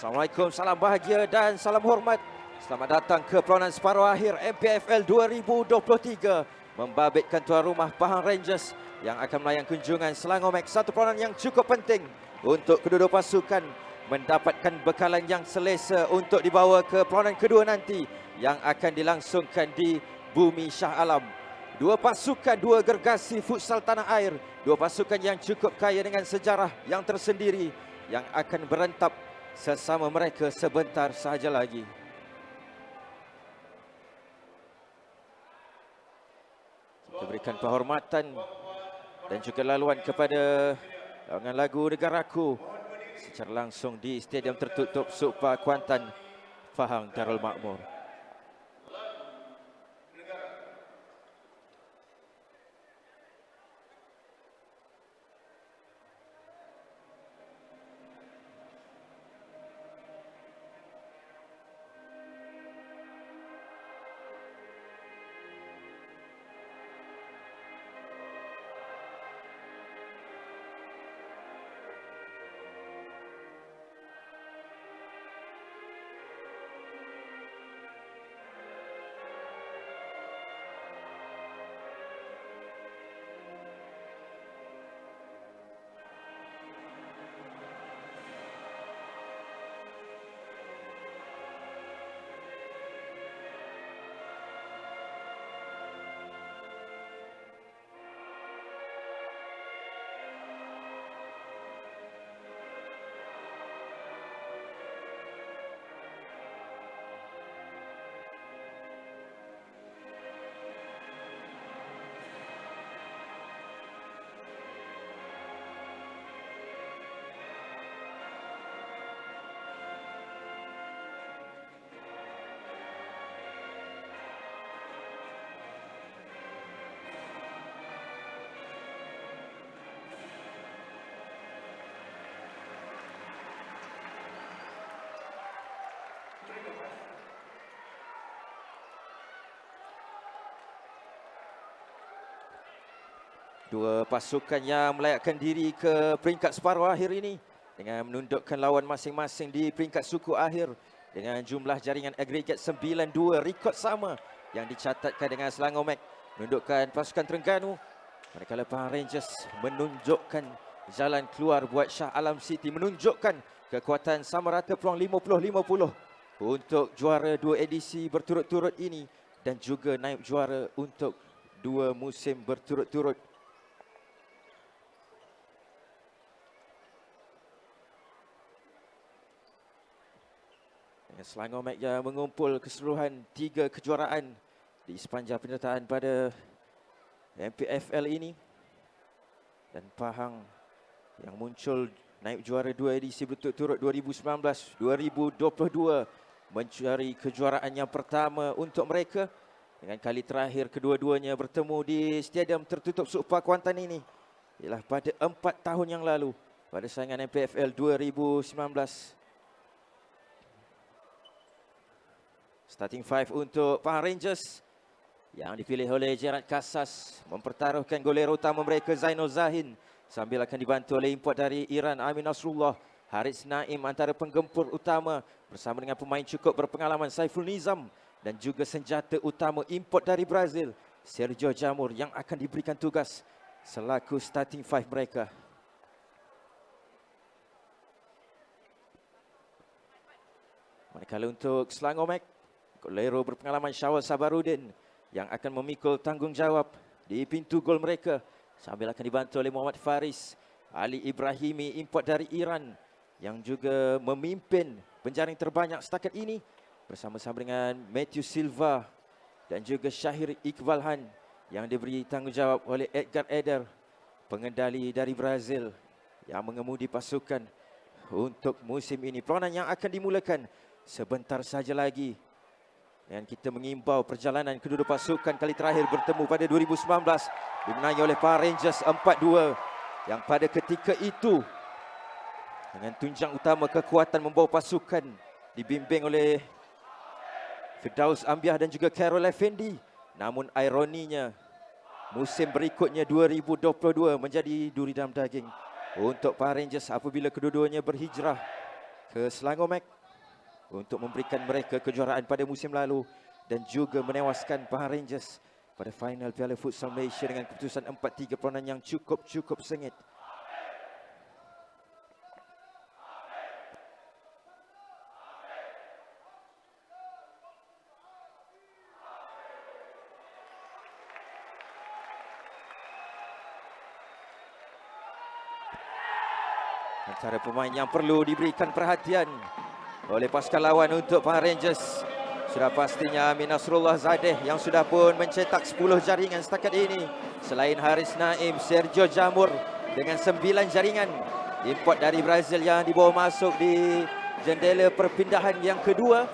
Assalamualaikum, salam bahagia dan salam hormat. Selamat datang ke perlawanan separuh akhir MPFL 2023 membabitkan tuan rumah Pahang Rangers yang akan melayang kunjungan Selangor Max. Satu perlawanan yang cukup penting untuk kedua-dua pasukan mendapatkan bekalan yang selesa untuk dibawa ke perlawanan kedua nanti yang akan dilangsungkan di Bumi Shah Alam. Dua pasukan, dua gergasi futsal tanah air, dua pasukan yang cukup kaya dengan sejarah yang tersendiri yang akan berentap sesama mereka sebentar sahaja lagi. Kita berikan penghormatan dan juga laluan kepada lawangan lagu Negaraku secara langsung di Stadium Tertutup Supa Kuantan, Pahang Darul Makmur. Dua pasukan yang melayakkan diri ke peringkat separuh akhir ini dengan menundukkan lawan masing-masing di peringkat suku akhir dengan jumlah jaringan agregat 9-2, rekod sama yang dicatatkan dengan Selangor Max menundukkan pasukan Terengganu. Manakala Pahang Rangers menunjukkan jalan keluar buat Shah Alam City, menunjukkan kekuatan sama rata peluang 50-50 untuk juara dua edisi berturut-turut ini dan juga naib juara untuk dua musim berturut-turut. Selangor Max yang mengumpul keseluruhan 3 kejuaraan di sepanjang penyertaan pada MPFL ini, dan Pahang yang muncul naib juara 2 edisi berturut-turut 2019-2022 mencari kejuaraan yang pertama untuk mereka dengan kali terakhir kedua-duanya bertemu di Stadium Tertutup Supa Kuantan ini ialah pada 4 tahun yang lalu pada saingan MPFL 2019. Starting 5 untuk Pahang Rangers yang dipilih oleh Gerard Casas mempertaruhkan golero utama mereka Zainul Zahin sambil akan dibantu oleh import dari Iran Amin Nasrullah. Haris Naim antara penggempur utama bersama dengan pemain cukup berpengalaman Saiful Nizam dan juga senjata utama import dari Brazil Sergio Jamur yang akan diberikan tugas selaku starting 5 mereka. Manakala untuk Selangor Max, golero berpengalaman Syawal Sabarudin yang akan memikul tanggungjawab di pintu gol mereka sambil akan dibantu oleh Muhammad Faris. Ali Ibrahimi import dari Iran yang juga memimpin penjaring terbanyak setakat ini bersama-sama dengan Matthew Silva dan juga Syahir Iqbal Han yang diberi tanggungjawab oleh Edgar Eder, pengendali dari Brazil yang mengemudi pasukan untuk musim ini. Perlawanan yang akan dimulakan sebentar saja lagi. Dan kita mengimbau perjalanan kedua pasukan kali terakhir bertemu pada 2019 dimenangi oleh Pahang Rangers 4-2 yang pada ketika itu dengan tunjang utama kekuatan membawa pasukan dibimbing oleh Firdaus Ambiah dan juga Carol Effendi. Namun ironinya musim berikutnya 2022 menjadi duri dalam daging untuk Pahang Rangers apabila kedua-duanya berhijrah ke Selangor Mac untuk memberikan mereka kejuaraan pada musim lalu dan juga menewaskan Pahang Rangers pada final Piala Futsal Malaysia dengan keputusan 4-3 perlawanan yang cukup sengit. Antara pemain yang perlu diberikan perhatian oleh pasukan lawan untuk Pahang Rangers sudah pastinya Amin Nasrullah Zadeh yang sudah pun mencetak 10 jaringan setakat ini. Selain Haris Naim, Sergio Jamur dengan 9 jaringan. Import dari Brazil yang dibawa masuk di jendela perpindahan yang kedua.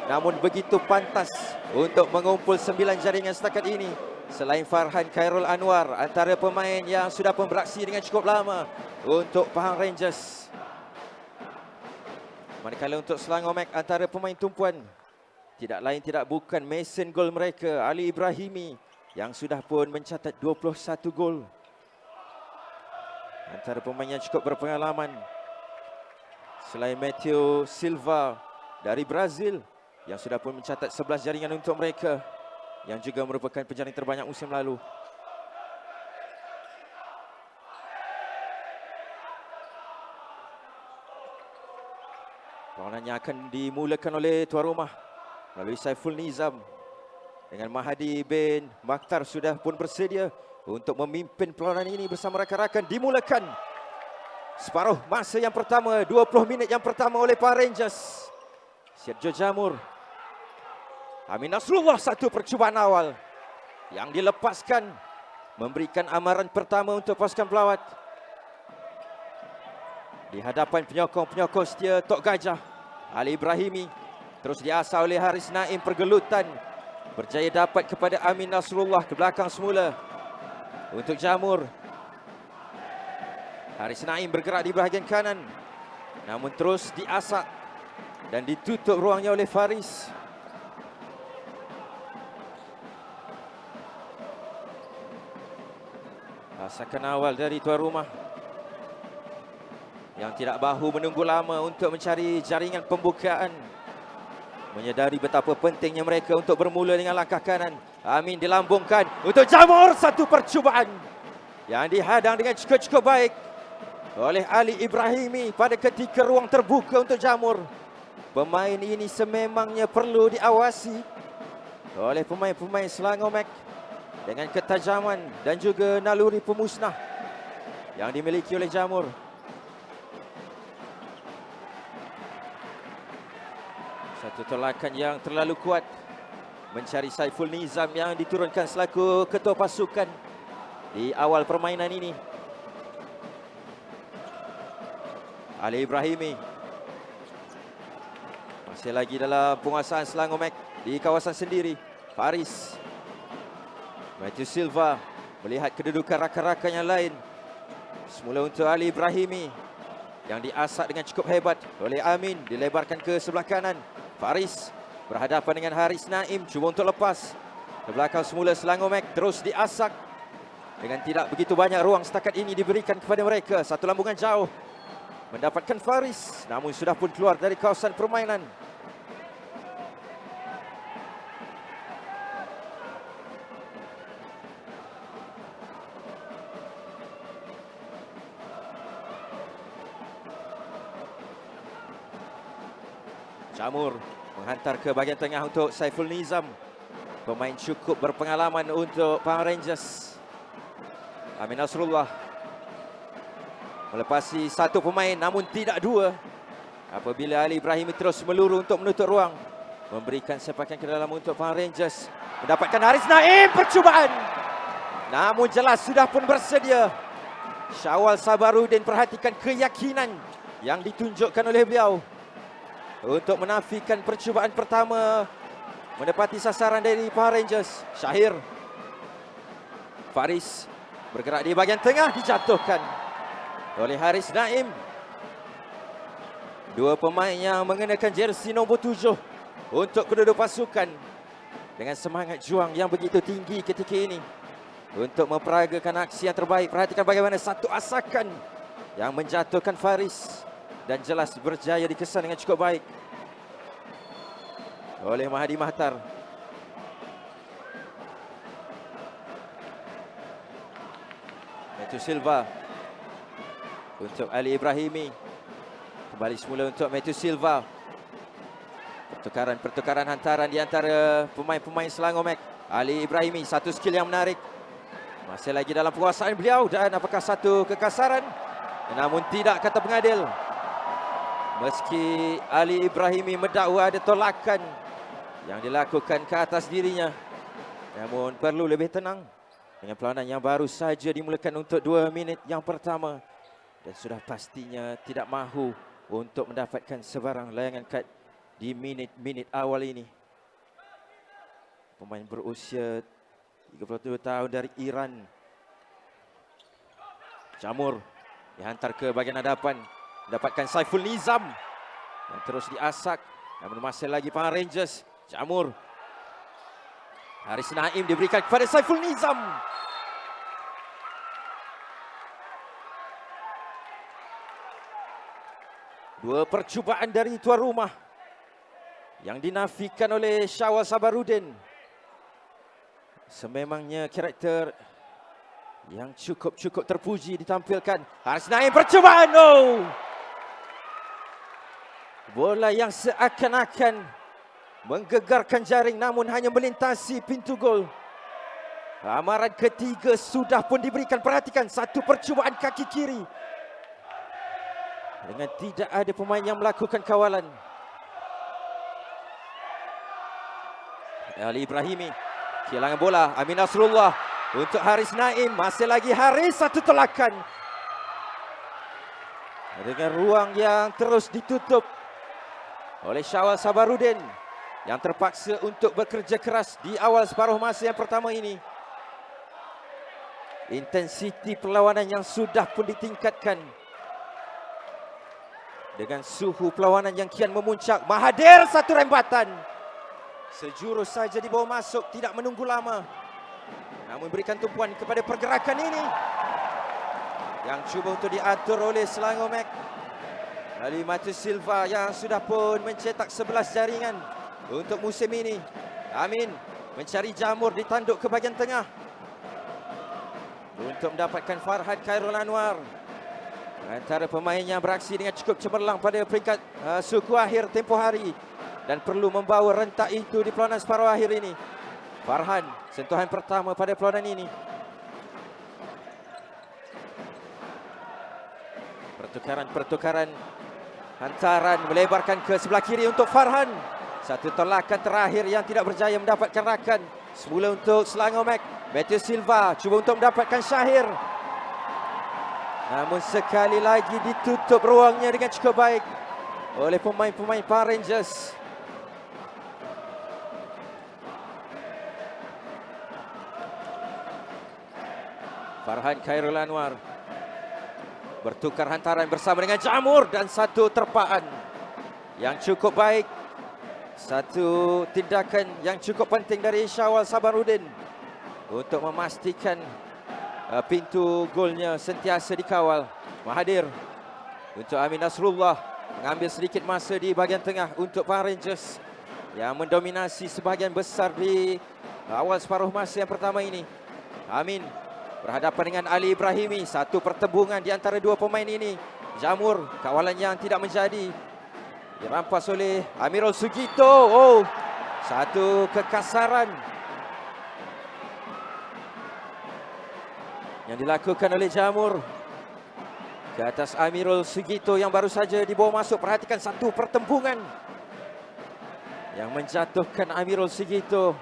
Namun begitu pantas untuk mengumpul 9 jaringan setakat ini. Selain Farhan Khairul Anwar, antara pemain yang sudah pun beraksi dengan cukup lama untuk Pahang Rangers. Manakala untuk Selangor Mac, antara pemain tumpuan tidak lain tidak bukan mesin gol mereka, Ali Ibrahimi, yang sudah pun mencatat 21 gol. Antara pemain yang cukup berpengalaman. Selain Matthew Silva dari Brazil, yang sudah pun mencatat 11 jaringan untuk mereka, yang juga merupakan penjaring terbanyak musim lalu. Perlawanan yang akan dimulakan oleh tuan rumah melalui Saiful Nizam dengan Mahadi bin Makhtar sudah pun bersedia untuk memimpin perlawanan ini bersama rakan-rakan. Dimulakan separuh masa yang pertama, 20 minit yang pertama oleh Pahang Rangers. Sergio Jamur, Amin Nasrullah, satu percubaan awal yang dilepaskan, memberikan amaran pertama untuk pasukan pelawat. Di hadapan penyokong-penyokong setia Tok Gajah, Ali Ibrahimi terus diasah oleh Haris Naim, pergelutan berjaya dapat kepada Amin Nasrullah ke belakang semula untuk Jamur. Haris Naim bergerak di bahagian kanan, namun terus diasah dan ditutup ruangnya oleh Faris. Asakan awal dari tuan rumah yang tidak bahu menunggu lama untuk mencari jaringan pembukaan. Menyedari betapa pentingnya mereka untuk bermula dengan langkah kanan. Amin dilambungkan untuk Jamur, satu percubaan yang dihadang dengan cukup baik oleh Ali Ibrahimi pada ketika ruang terbuka untuk Jamur. Pemain ini sememangnya perlu diawasi oleh pemain-pemain Selangor Mac dengan ketajaman dan juga naluri pemusnah yang dimiliki oleh Jamur. Satu tolakan yang terlalu kuat mencari Saiful Nizam yang diturunkan selaku ketua pasukan di awal permainan ini. Ali Ibrahimi masih lagi dalam penguasaan Selangor Mac di kawasan sendiri. Faris, Matthew Silva melihat kedudukan rakan-rakan yang lain. Semula untuk Ali Ibrahimi yang diasak dengan cukup hebat oleh Amin, dilebarkan ke sebelah kanan. Faris berhadapan dengan Haris Naim, cuba untuk lepas ke belakang semula. Selangor Mac terus diasak dengan tidak begitu banyak ruang setakat ini diberikan kepada mereka. Satu lambungan jauh mendapatkan Faris, namun sudah pun keluar dari kawasan permainan. Jamur menghantar ke bahagian tengah untuk Saiful Nizam, pemain cukup berpengalaman untuk Pahang Rangers. Amin Nasrullah melepasi satu pemain namun tidak dua, apabila Ali Ibrahimi terus meluru untuk menutup ruang, memberikan sepakan ke dalam untuk Pahang Rangers. Mendapatkan Haris Naim, percubaan namun jelas sudah pun bersedia. Syawal Sabarudin, perhatikan keyakinan yang ditunjukkan oleh beliau untuk menafikan percubaan pertama menepati sasaran dari Pahang Rangers. Syahir, Faris bergerak di bahagian tengah, dijatuhkan oleh Haris Naim. Dua pemain yang mengenakan jersey nombor 7 untuk kedua-dua pasukan dengan semangat juang yang begitu tinggi ketika ini untuk memperagakan aksi yang terbaik. Perhatikan bagaimana satu asakan yang menjatuhkan Faris. dan jelas berjaya dikesan dengan cukup baik oleh Mahdi Mahtar. Matthew Silva untuk Ali Ibrahimi. Kembali semula untuk Matthew Silva. Pertukaran hantaran di antara pemain-pemain Selangor Mac. Ali Ibrahimi, satu skill yang menarik. Masih lagi dalam penguasaan beliau, dan apakah satu kekasaran? Namun tidak, kata pengadil. Meski Ali Ibrahimi mendakwa ada tolakan yang dilakukan ke atas dirinya, namun perlu lebih tenang dengan perlawanan yang baru saja dimulakan untuk 2 minit yang pertama, dan sudah pastinya tidak mahu untuk mendapatkan sebarang layangan kad di minit-minit awal ini. Pemain berusia 32 tahun dari Iran. Jamur dihantar ke bahagian hadapan, mendapatkan Saiful Nizam yang terus diasak. Namun masih lagi Pahang Rangers. Jamur, Haris Naim diberikan kepada Saiful Nizam. Dua percubaan dari tuan rumah yang dinafikan oleh Syawal Sabarudin. Sememangnya karakter yang cukup terpuji ditampilkan. Haris Naim, percubaan. Oh! Bola yang seakan-akan menggegarkan jaring, namun hanya melintasi pintu gol. Amaran ketiga sudah pun diberikan. Perhatikan, satu percubaan kaki kiri dengan tidak ada pemain yang melakukan kawalan. Ali Ibrahimi kehilangan bola. Amin Nasrullah untuk Haris Naim. Masih lagi Haris, satu tolakan. Dengan ruang yang terus ditutup oleh Syawal Sabarudin, yang terpaksa untuk bekerja keras di awal separuh masa yang pertama ini. Intensiti perlawanan yang sudah pun ditingkatkan dengan suhu perlawanan yang kian memuncak. Mahathir, satu rembatan. Sejurus saja dibawa masuk, tidak menunggu lama. Namun berikan tumpuan kepada pergerakan ini yang cuba untuk diatur oleh Selangor Mac. Ali Matthew Silva yang sudah pun mencetak 11 jaringan untuk musim ini. Amin mencari Jamur, ditanduk ke bahagian tengah untuk mendapatkan Farhad Khairul Anwar. Antara pemain yang beraksi dengan cukup cemerlang pada peringkat suku akhir tempoh hari dan perlu membawa rentak itu di perlawanan separuh akhir ini. Farhan, sentuhan pertama pada perlawanan ini. Pertukaran hantaran melebarkan ke sebelah kiri untuk Farhan. Satu tolakan terakhir yang tidak berjaya mendapatkan rakan. Semula untuk Selangor Mac. Matthew Silva cuba untuk mendapatkan Syahir, namun sekali lagi ditutup ruangnya dengan cukup baik oleh pemain-pemain Pahang Rangers. Farhan Khairul Anwar bertukar hantaran bersama dengan Jamur, dan satu terpaan yang cukup baik. Satu tindakan yang cukup penting dari Syawal Sabarudin untuk memastikan pintu golnya sentiasa dikawal. Mahathir untuk Amin Nasrullah, mengambil sedikit masa di bahagian tengah untuk Pahang Rangers yang mendominasi sebahagian besar di awal separuh masa yang pertama ini. Amin berhadapan dengan Ali Ibrahimi. Satu pertembungan di antara dua pemain ini. Jamur, kawalan yang tidak menjadi, dirampas oleh Amirul Sugito. Oh, satu kekasaran yang dilakukan oleh Jamur ke atas Amirul Sugito yang baru saja dibawa masuk. Perhatikan, satu pertembungan yang menjatuhkan Amirul Sugito,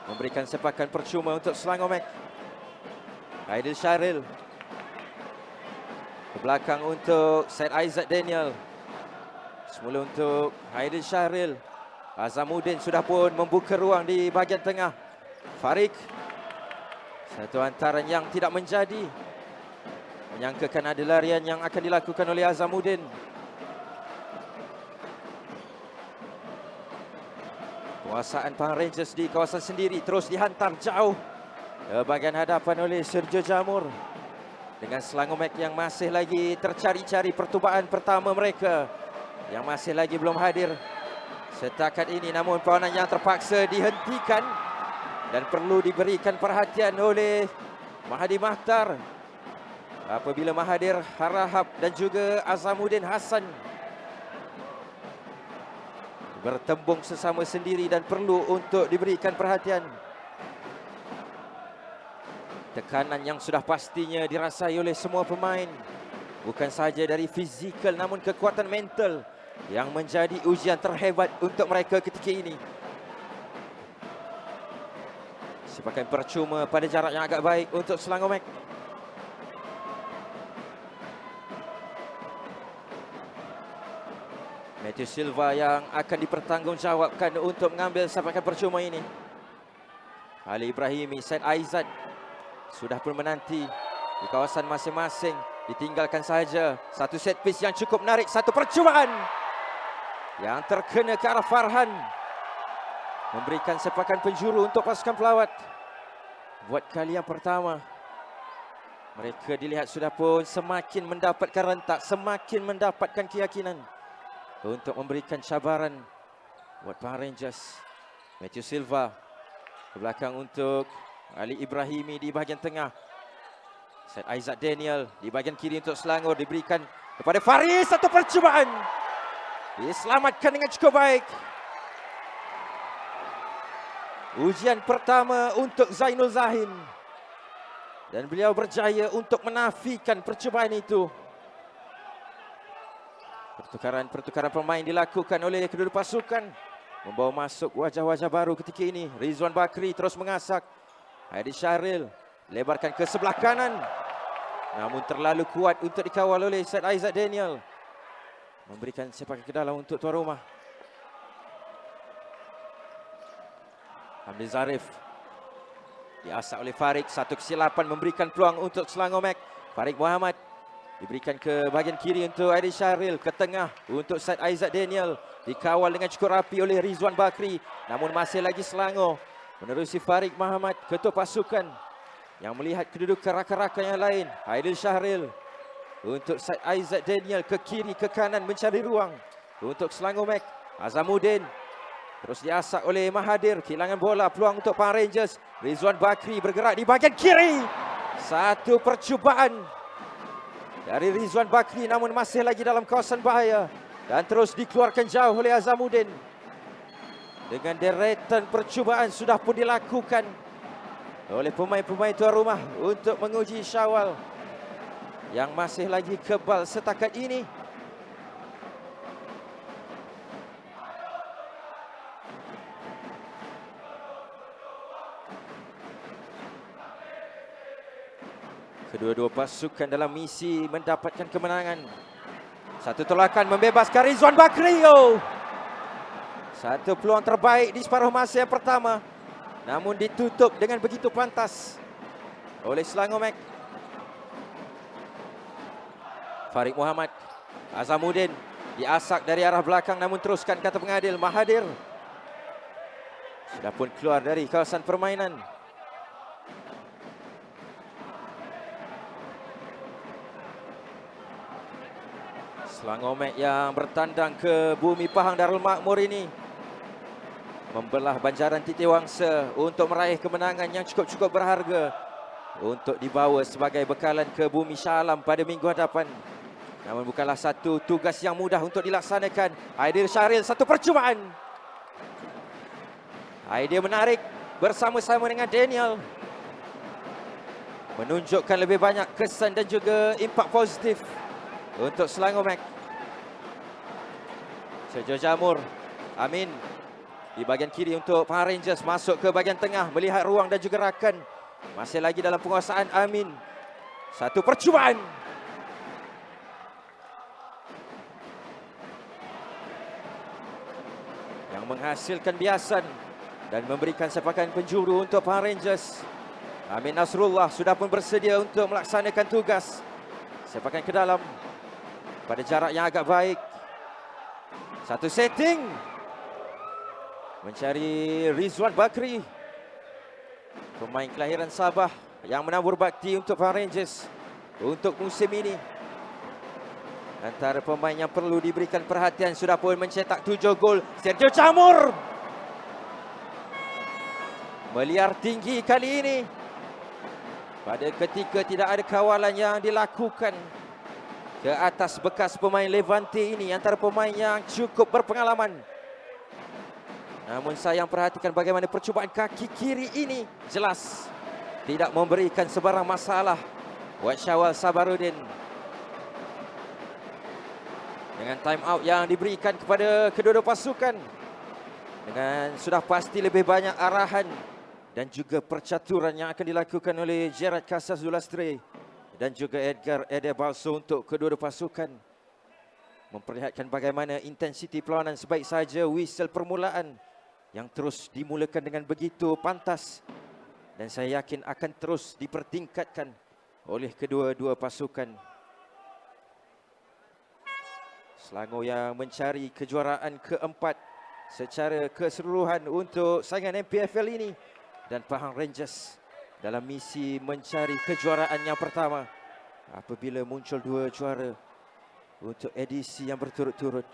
memberikan sepakan percuma untuk Selangor Mac. Aidil Syahril ke belakang untuk Syed Aizat Daniel. Semula untuk Aidil Syahril. Azamuddin sudah pun membuka ruang di bahagian tengah. Farid, satu hantaran yang tidak menjadi, menyangkakan ada larian yang akan dilakukan oleh Azamuddin. Penguasaan Pahang Rangers di kawasan sendiri terus dihantar jauh ke bahagian hadapan oleh Sergio Jamur. dengan Selangor Mac yang masih lagi tercari-cari percubaan pertama mereka yang masih lagi belum hadir setakat ini. Namun perlawanan yang terpaksa dihentikan dan perlu diberikan perhatian oleh Mahathir Mokhtar apabila Mahathir Harahap dan juga Azamuddin Hassan bertembung sesama sendiri dan perlu untuk diberikan perhatian. Tekanan yang sudah pastinya dirasai oleh semua pemain, bukan sahaja dari fizikal namun kekuatan mental yang menjadi ujian terhebat untuk mereka ketika ini. Sepakan percuma pada jarak yang agak baik untuk Selangor Mac. Matthew Silva yang akan dipertanggungjawabkan untuk mengambil sepakan percuma ini. Ali Ibrahimi, Said Aizat sudah pun menanti di kawasan masing-masing. Ditinggalkan saja satu set piece yang cukup menarik. Satu percubaan yang terkena ke arah Farhan, memberikan sepakan penjuru untuk pasukan pelawat. Buat kali yang pertama, mereka dilihat sudah pun semakin mendapatkan rentak, semakin mendapatkan keyakinan untuk memberikan cabaran buat Pahang Rangers. Matthew Silva ke belakang untuk Ali Ibrahimi di bahagian tengah. Said Aizat Daniel di bahagian kiri untuk Selangor, diberikan kepada Faris. Satu percubaan diselamatkan dengan cukup baik. Ujian pertama untuk Zainul Zahin dan beliau berjaya untuk menafikan percubaan itu. Pertukaran pemain dilakukan oleh kedua pasukan, membawa masuk wajah-wajah baru ketika ini. Rizwan Bakri terus mengasak. Hadi Syahril lebarkan ke sebelah kanan, namun terlalu kuat untuk dikawal oleh Said Aizat Daniel. Memberikan sepakan ke dalam untuk tuan rumah. Hamdi Zarif diasak oleh Farid. Satu kesilapan memberikan peluang untuk Selangor Mac. Farid Muhammad diberikan ke bahagian kiri untuk Hadi Syahril. Ke tengah untuk Said Aizat Daniel. Dikawal dengan cukup rapi oleh Rizwan Bakri. Namun masih lagi Selangor menerusi Farid Muhammad, ketua pasukan yang melihat kedudukan rakan-rakan yang lain. Aidil Syahril untuk Said Aizat Daniel, ke kiri ke kanan mencari ruang untuk Selangor Mac. Azamuddin terus diasak oleh Mahathir. Kehilangan bola, peluang untuk Pahang Rangers. Rizwan Bakri bergerak di bahagian kiri. Satu percubaan dari Rizwan Bakri namun masih lagi dalam kawasan bahaya dan terus dikeluarkan jauh oleh Azamuddin. Dengan deretan percubaan sudah pun dilakukan oleh pemain-pemain tuan rumah untuk menguji Syawal yang masih lagi kebal setakat ini. Kedua-dua pasukan dalam misi mendapatkan kemenangan. Satu tolakan membebaskan Rizwan Bakri. Satu peluang terbaik di separuh masa yang pertama, namun ditutup dengan begitu pantas oleh Selangor Mac. Farid Muhammad, Azamuddin diasak dari arah belakang namun teruskan kata pengadil. Mahathir sudah pun keluar dari kawasan permainan. Selangor Mac yang bertandang ke bumi Pahang Darul Makmur ini membelah Banjaran Titiwangsa untuk meraih kemenangan yang cukup berharga untuk dibawa sebagai bekalan ke bumi Shah Alam pada minggu hadapan. Namun bukanlah satu tugas yang mudah untuk dilaksanakan. Aidil Syahril, satu percubaan. Idea menarik bersama-sama dengan Daniel, menunjukkan lebih banyak kesan dan juga impak positif untuk Selangor Mac. Sergio Jamur, Amin di bahagian kiri untuk Pahang Rangers, masuk ke bahagian tengah melihat ruang dan juga rakan. Masih lagi dalam penguasaan Amin. Satu percubaan. Yang menghasilkan biasan dan memberikan sepakan penjuru untuk Pahang Rangers. Amin Nasrullah sudah pun bersedia untuk melaksanakan tugas. Sepakan ke dalam pada jarak yang agak baik. Satu setting. Mencari Rizwan Bakri, pemain kelahiran Sabah yang menabur bakti untuk Pahang Rangers. untuk musim ini. Antara pemain yang perlu diberikan perhatian sudah pun mencetak 7 gol. Sergio Jamur meliar tinggi kali ini. Pada ketika tidak ada kawalan yang dilakukan ke atas bekas pemain Levante ini, antara pemain yang cukup berpengalaman. Namun sayang, perhatikan bagaimana percubaan kaki kiri ini jelas tidak memberikan sebarang masalah buat Syawal Sabarudin. Dengan time out yang diberikan kepada kedua-dua pasukan, dengan sudah pasti lebih banyak arahan dan juga percaturan yang akan dilakukan oleh Gerard Casas do Lastre dan juga Edgar Edebalso untuk kedua-dua pasukan, memperlihatkan bagaimana intensiti perlawanan sebaik saja whistle permulaan yang terus dimulakan dengan begitu pantas, dan saya yakin akan terus dipertingkatkan oleh kedua-dua pasukan. Selangor yang mencari kejuaraan keempat secara keseluruhan untuk saingan MPFL ini, dan Pahang Rangers dalam misi mencari kejuaraan yang pertama apabila muncul 2 juara untuk edisi yang berturut-turut.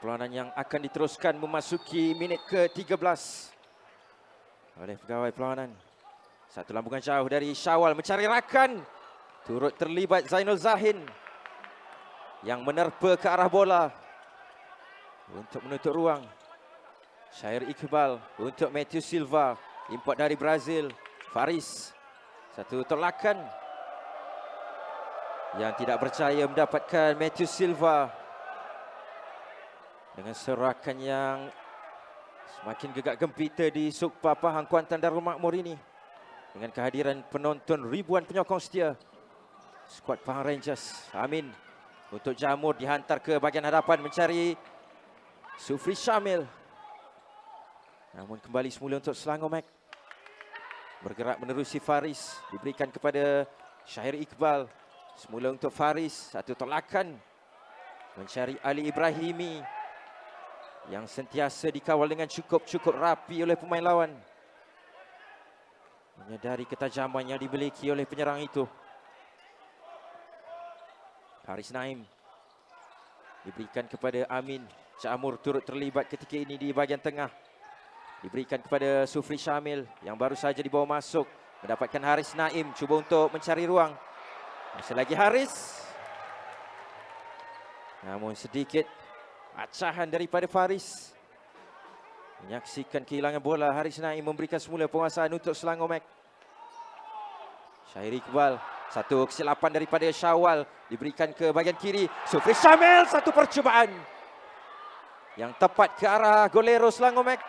Perlawanan yang akan diteruskan memasuki minit ke-13 oleh pegawai perlawanan. Satu lambungan jauh dari Syawal mencari rakan. Turut terlibat Zainul Zahin yang menerpa ke arah bola untuk menutup ruang. Syahir Iqbal untuk Matthew Silva, import dari Brazil. Faris, satu tolakan yang tidak percaya mendapatkan Matthew Silva dengan serakan yang semakin gegak gempita di Sukpa Pahang Kuantan Darul Makmur ini, dengan kehadiran penonton ribuan penyokong setia skuad Pahang Rangers. Amin untuk Jamur dihantar ke bahagian hadapan mencari Sufri Syamil. Namun kembali semula untuk Selangor Mac. Bergerak menerusi Faris, diberikan kepada Syahir Iqbal. Semula untuk Faris, satu tolakan mencari Ali Ibrahimi yang sentiasa dikawal dengan cukup rapi oleh pemain lawan. Menyadari ketajaman yang dimiliki oleh penyerang itu. Haris Naim diberikan kepada Amin. Jamur turut terlibat ketika ini di bahagian tengah. Diberikan kepada Sufri Syamil yang baru saja dibawa masuk. Mendapatkan Haris Naim, cuba untuk mencari ruang. Masih lagi Haris. Namun sedikit acahan daripada Faris. Menyaksikan kehilangan bola, Haris Naim memberikan semula penguasaan untuk Selangor Mac. Syahir Iqbal, satu kesilapan daripada Syawal, diberikan ke bahagian kiri. Sufri Syamil, satu percubaan yang tepat ke arah golero Selangor Mac,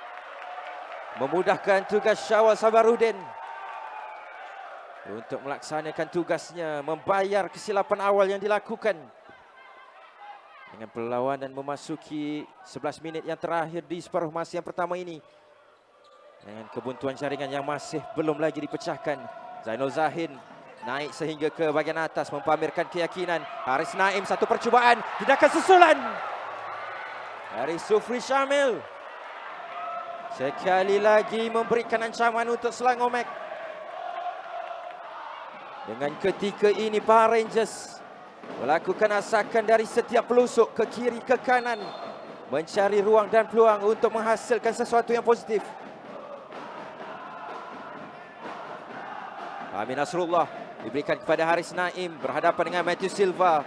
memudahkan tugas Syawal Sabarudin untuk melaksanakan tugasnya, membayar kesilapan awal yang dilakukan. Dengan perlawanan memasuki 11 minit yang terakhir di separuh masa yang pertama ini, dengan kebuntuan jaringan yang masih belum lagi dipecahkan, Zainul Zahin naik sehingga ke bahagian atas, mempamerkan keyakinan. Haris Naim, satu percubaan, tindakan susulan dari Sufri Syamil. Sekali lagi memberikan ancaman untuk Selangor Mac. Dengan ketika ini Pahang Rangers melakukan asakan dari setiap pelusuk ke kiri ke kanan, mencari ruang dan peluang untuk menghasilkan sesuatu yang positif. Amin Nasrullah diberikan kepada Haris Naim, berhadapan dengan Matthew Silva.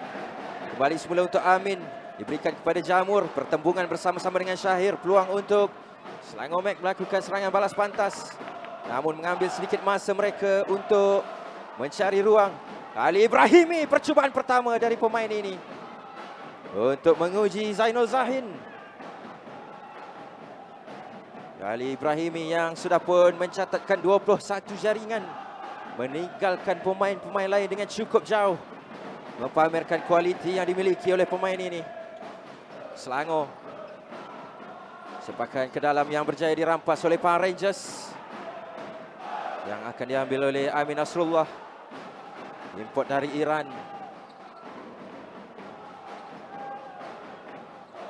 Kembali semula untuk Amin, diberikan kepada Jamur, pertembungan bersama-sama dengan Syahir. Peluang untuk Selangor Mac melakukan serangan balas pantas, namun mengambil sedikit masa mereka untuk mencari ruang. Ali Ibrahimi, percubaan pertama dari pemain ini untuk menguji Zainul Zahin. Ali Ibrahimi yang sudah pun mencatatkan 21 jaringan, meninggalkan pemain-pemain lain dengan cukup jauh, mempamerkan kualiti yang dimiliki oleh pemain ini. Selangor sepakan ke dalam yang berjaya dirampas oleh Pahang Rangers, yang akan diambil oleh Amin Nasrullah, import dari Iran.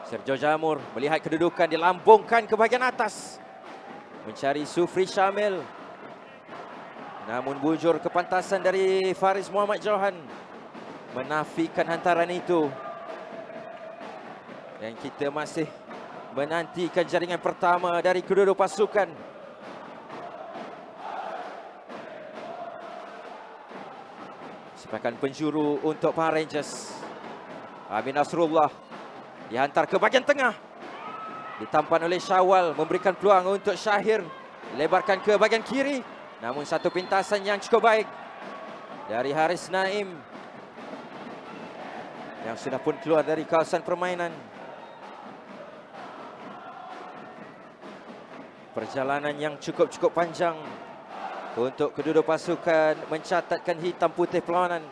Sergio Jamur melihat kedudukan, dilambungkan ke bahagian atas. Mencari Sufri Syamil. Namun bujur kepantasan dari Faris Muhammad Johan menafikan hantaran itu. Dan kita masih menantikan jaringan pertama dari kedua-dua pasukan. Sepakan penjuru untuk Power Rangers. Amin Nasrullah dihantar ke bahagian tengah. Ditampan oleh Syawal, memberikan peluang untuk Syahir. Lebarkan ke bahagian kiri. Namun satu pintasan yang cukup baik dari Haris Naim, yang sudah pun keluar dari kawasan permainan. Perjalanan yang cukup panjang untuk kedua-dua pasukan mencatatkan hitam putih perlawanan.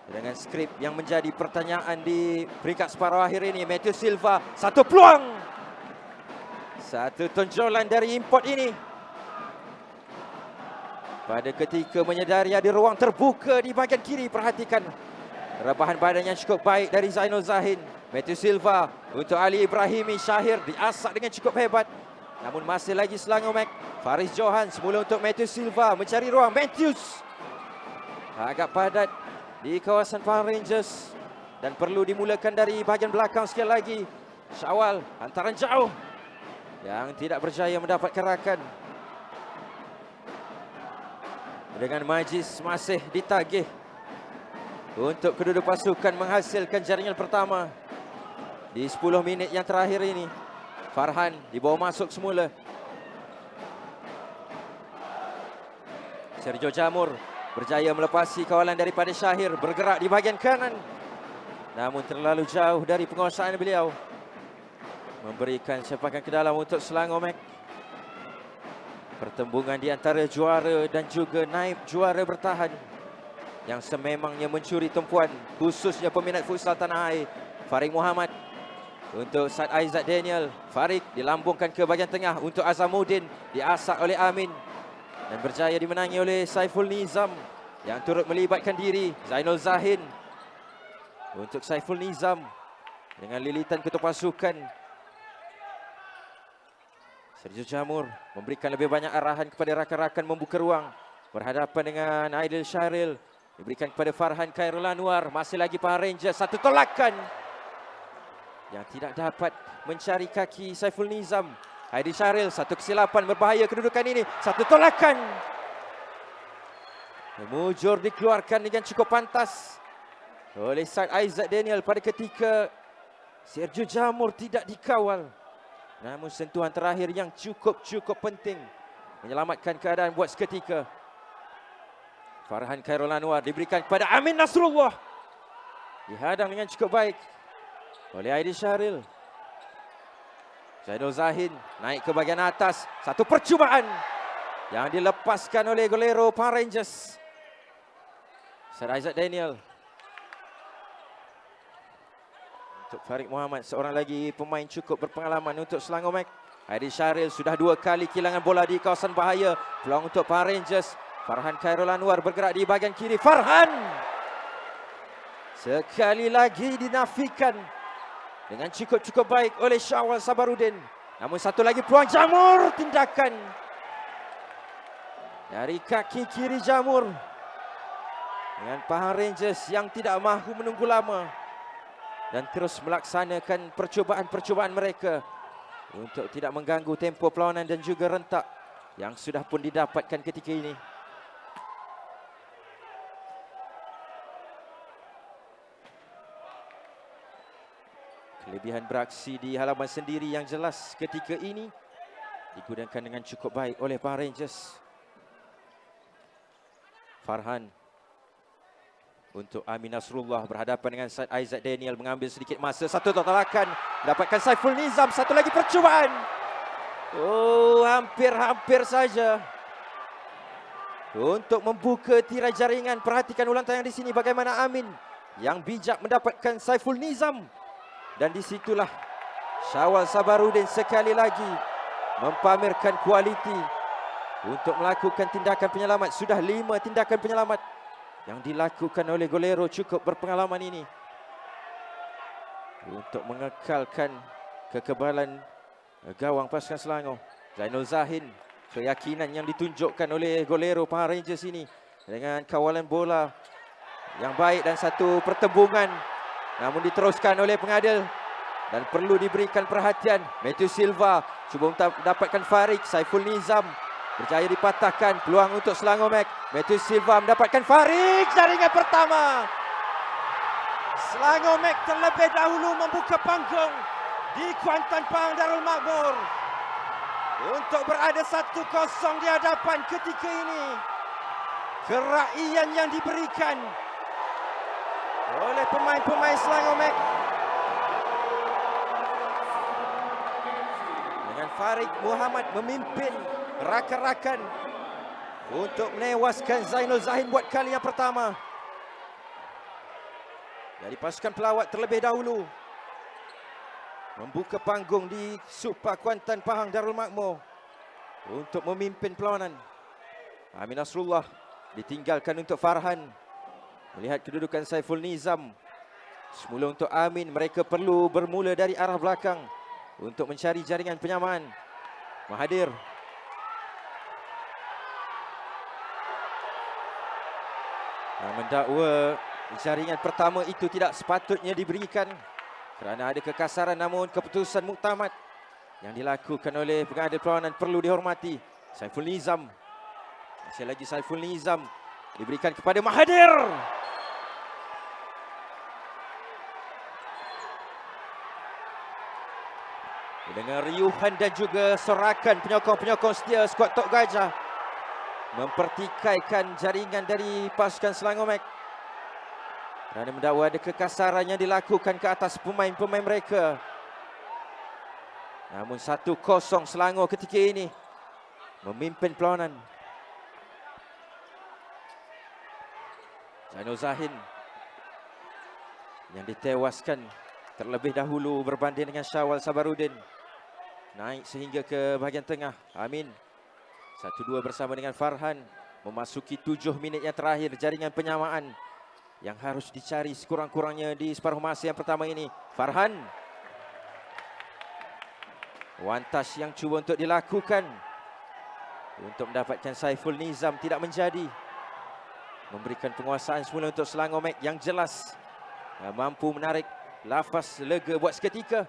Dengan skrip yang menjadi pertanyaan di peringkat separuh akhir ini, Matthew Silva, satu peluang. Satu tonjolan dari import ini. Pada ketika menyedari ada ruang terbuka di bahagian kiri, perhatikan rebahan badan yang cukup baik dari Zainul Zahin. Matthew Silva untuk Ali Ibrahimi. Syahir diasak dengan cukup hebat. Namun masih lagi Selangor Mac. Faris Johan semula untuk Matthew Silva, mencari ruang. Matthews agak padat di kawasan Power Rangers dan perlu dimulakan dari bahagian belakang sekali lagi. Syawal, hantaran jauh yang tidak berjaya mendapatkan rakan. Dengan Majis masih ditagih untuk kedua-dua pasukan menghasilkan jaringan pertama di 10 minit yang terakhir ini. Farhan dibawa masuk semula. Sergio Jamur berjaya melepasi kawalan daripada Syahir, bergerak di bahagian kanan. Namun terlalu jauh dari penguasaan beliau. Memberikan sepakan ke dalam untuk Selangor Mac. Pertembungan di antara juara dan juga naib juara bertahan yang sememangnya mencuri tumpuan, khususnya peminat futsal tanah air. Farid Muhammad untuk Said Aizat Daniel. Farid dilambungkan ke bahagian tengah untuk Azamuddin, diasak oleh Amin dan berjaya dimenangi oleh Saiful Nizam yang turut melibatkan diri. Zainul Zahin untuk Saiful Nizam dengan lilitan ketua pasukan. Sergio Jamur memberikan lebih banyak arahan kepada rakan-rakan membuka ruang. Berhadapan dengan Aidil Syahril. Diberikan kepada Farhan Khairul Anwar. Masih lagi Power Rangers. Satu tolakan yang tidak dapat mencari kaki Saiful Nizam. Aidil Syahril, satu kesilapan berbahaya kedudukan ini. Satu tolakan. Mujur dikeluarkan dengan cukup pantas oleh Said Aizat Daniel pada ketika Sergio Jamur tidak dikawal. Namun sentuhan terakhir yang cukup penting menyelamatkan keadaan buat seketika. Farhan Khairul Anwar diberikan kepada Amin Nasrullah. Dihadang dengan cukup baik oleh Aidil Syahril. Zainul Zahin naik ke bahagian atas. Satu percubaan yang dilepaskan oleh golero Power Rangers. Sir Aizat Daniel. Untuk Farid Muhammad, seorang lagi pemain cukup berpengalaman untuk Selangor Mac. Aidil Syahril sudah 2 kali kehilangan bola di kawasan bahaya. Peluang untuk Power Rangers. Farhan Khairul Anwar bergerak di bahagian kiri. Farhan sekali lagi dinafikan dengan cukup baik oleh Syawal Sabarudin. Namun satu lagi peluang Jamur. Tindakan dari kaki kiri Jamur. Dengan Power Rangers yang tidak mahu menunggu lama dan terus melaksanakan percubaan-percubaan mereka untuk tidak mengganggu tempo perlawanan dan juga rentak yang sudah pun didapatkan ketika ini. Kelebihan beraksi di halaman sendiri yang jelas ketika ini digunakan dengan cukup baik oleh Power Rangers. Farhan untuk Amin Nasrullah berhadapan dengan Said Aizat Daniel, mengambil sedikit masa. Satu tolakan, dapatkan Saiful Nizam. Satu lagi percubaan. Oh, hampir saja untuk membuka tirai jaringan. Perhatikan ulang tayang di sini bagaimana Amin yang bijak mendapatkan Saiful Nizam. Dan disitulah Syawal Sabarudin sekali lagi mempamerkan kualiti untuk melakukan tindakan penyelamat. Sudah 5 tindakan penyelamat yang dilakukan oleh golero cukup berpengalaman ini. untuk mengekalkan kekebalan gawang pasukan Selangor. Zainul Zahin, keyakinan yang ditunjukkan oleh golero Pahang Rangers ini dengan kawalan bola yang baik dan satu pertembungan, namun diteruskan oleh pengadil dan perlu diberikan perhatian. Matthew Silva cuba mendapatkan Farid. Saiful Nizam berjaya dipatahkan. Peluang untuk Selangor Mac. Matthew Silva mendapatkan Farid. Jaringan pertama. Selangor Mac terlebih dahulu membuka panggung di Kuantan Pahang Darul Makmur untuk berada 1-0 di hadapan ketika ini. Keraian yang diberikan oleh pemain-pemain Selangor Mac dengan Farid Muhammad memimpin rakan-rakan untuk menewaskan Zainul Zahin buat kali yang pertama. Dari pasukan pelawat terlebih dahulu membuka panggung di Super Kuantan Pahang Darul Makmur untuk memimpin perlawanan. Amin Nasrullah ditinggalkan untuk Farhan. Melihat kedudukan Saiful Nizam, semula untuk Amin, mereka perlu bermula dari arah belakang untuk mencari jaringan penyamaan. Mahathir yang mendakwa jaringan pertama itu tidak sepatutnya diberikan kerana ada kekasaran, namun keputusan muktamad yang dilakukan oleh pengadil perlawanan perlu dihormati. Saiful Nizam, masih lagi Saiful Nizam diberikan kepada Mahathir. Dengan riuhan dan juga sorakan penyokong-penyokong setia skuad Tok Gajah mempertikaikan jaringan dari pasukan Selangor Mac kerana mendakwa ada kekasaran yang dilakukan ke atas pemain-pemain mereka. Namun 1-0 Selangor ketika ini memimpin perlawanan. Zainul Zahin yang ditewaskan terlebih dahulu berbanding dengan Syawal Sabarudin. Naik sehingga ke bahagian tengah. Amin 1-2 bersama dengan Farhan. Memasuki 7 minit yang terakhir, jaringan penyamaan yang harus dicari sekurang-kurangnya di separuh masa yang pertama ini. Farhan, one touch yang cuba untuk dilakukan untuk mendapatkan Saiful Nizam tidak menjadi. Memberikan penguasaan semula untuk Selangor Mac yang jelas, mampu menarik lafaz lega buat seketika.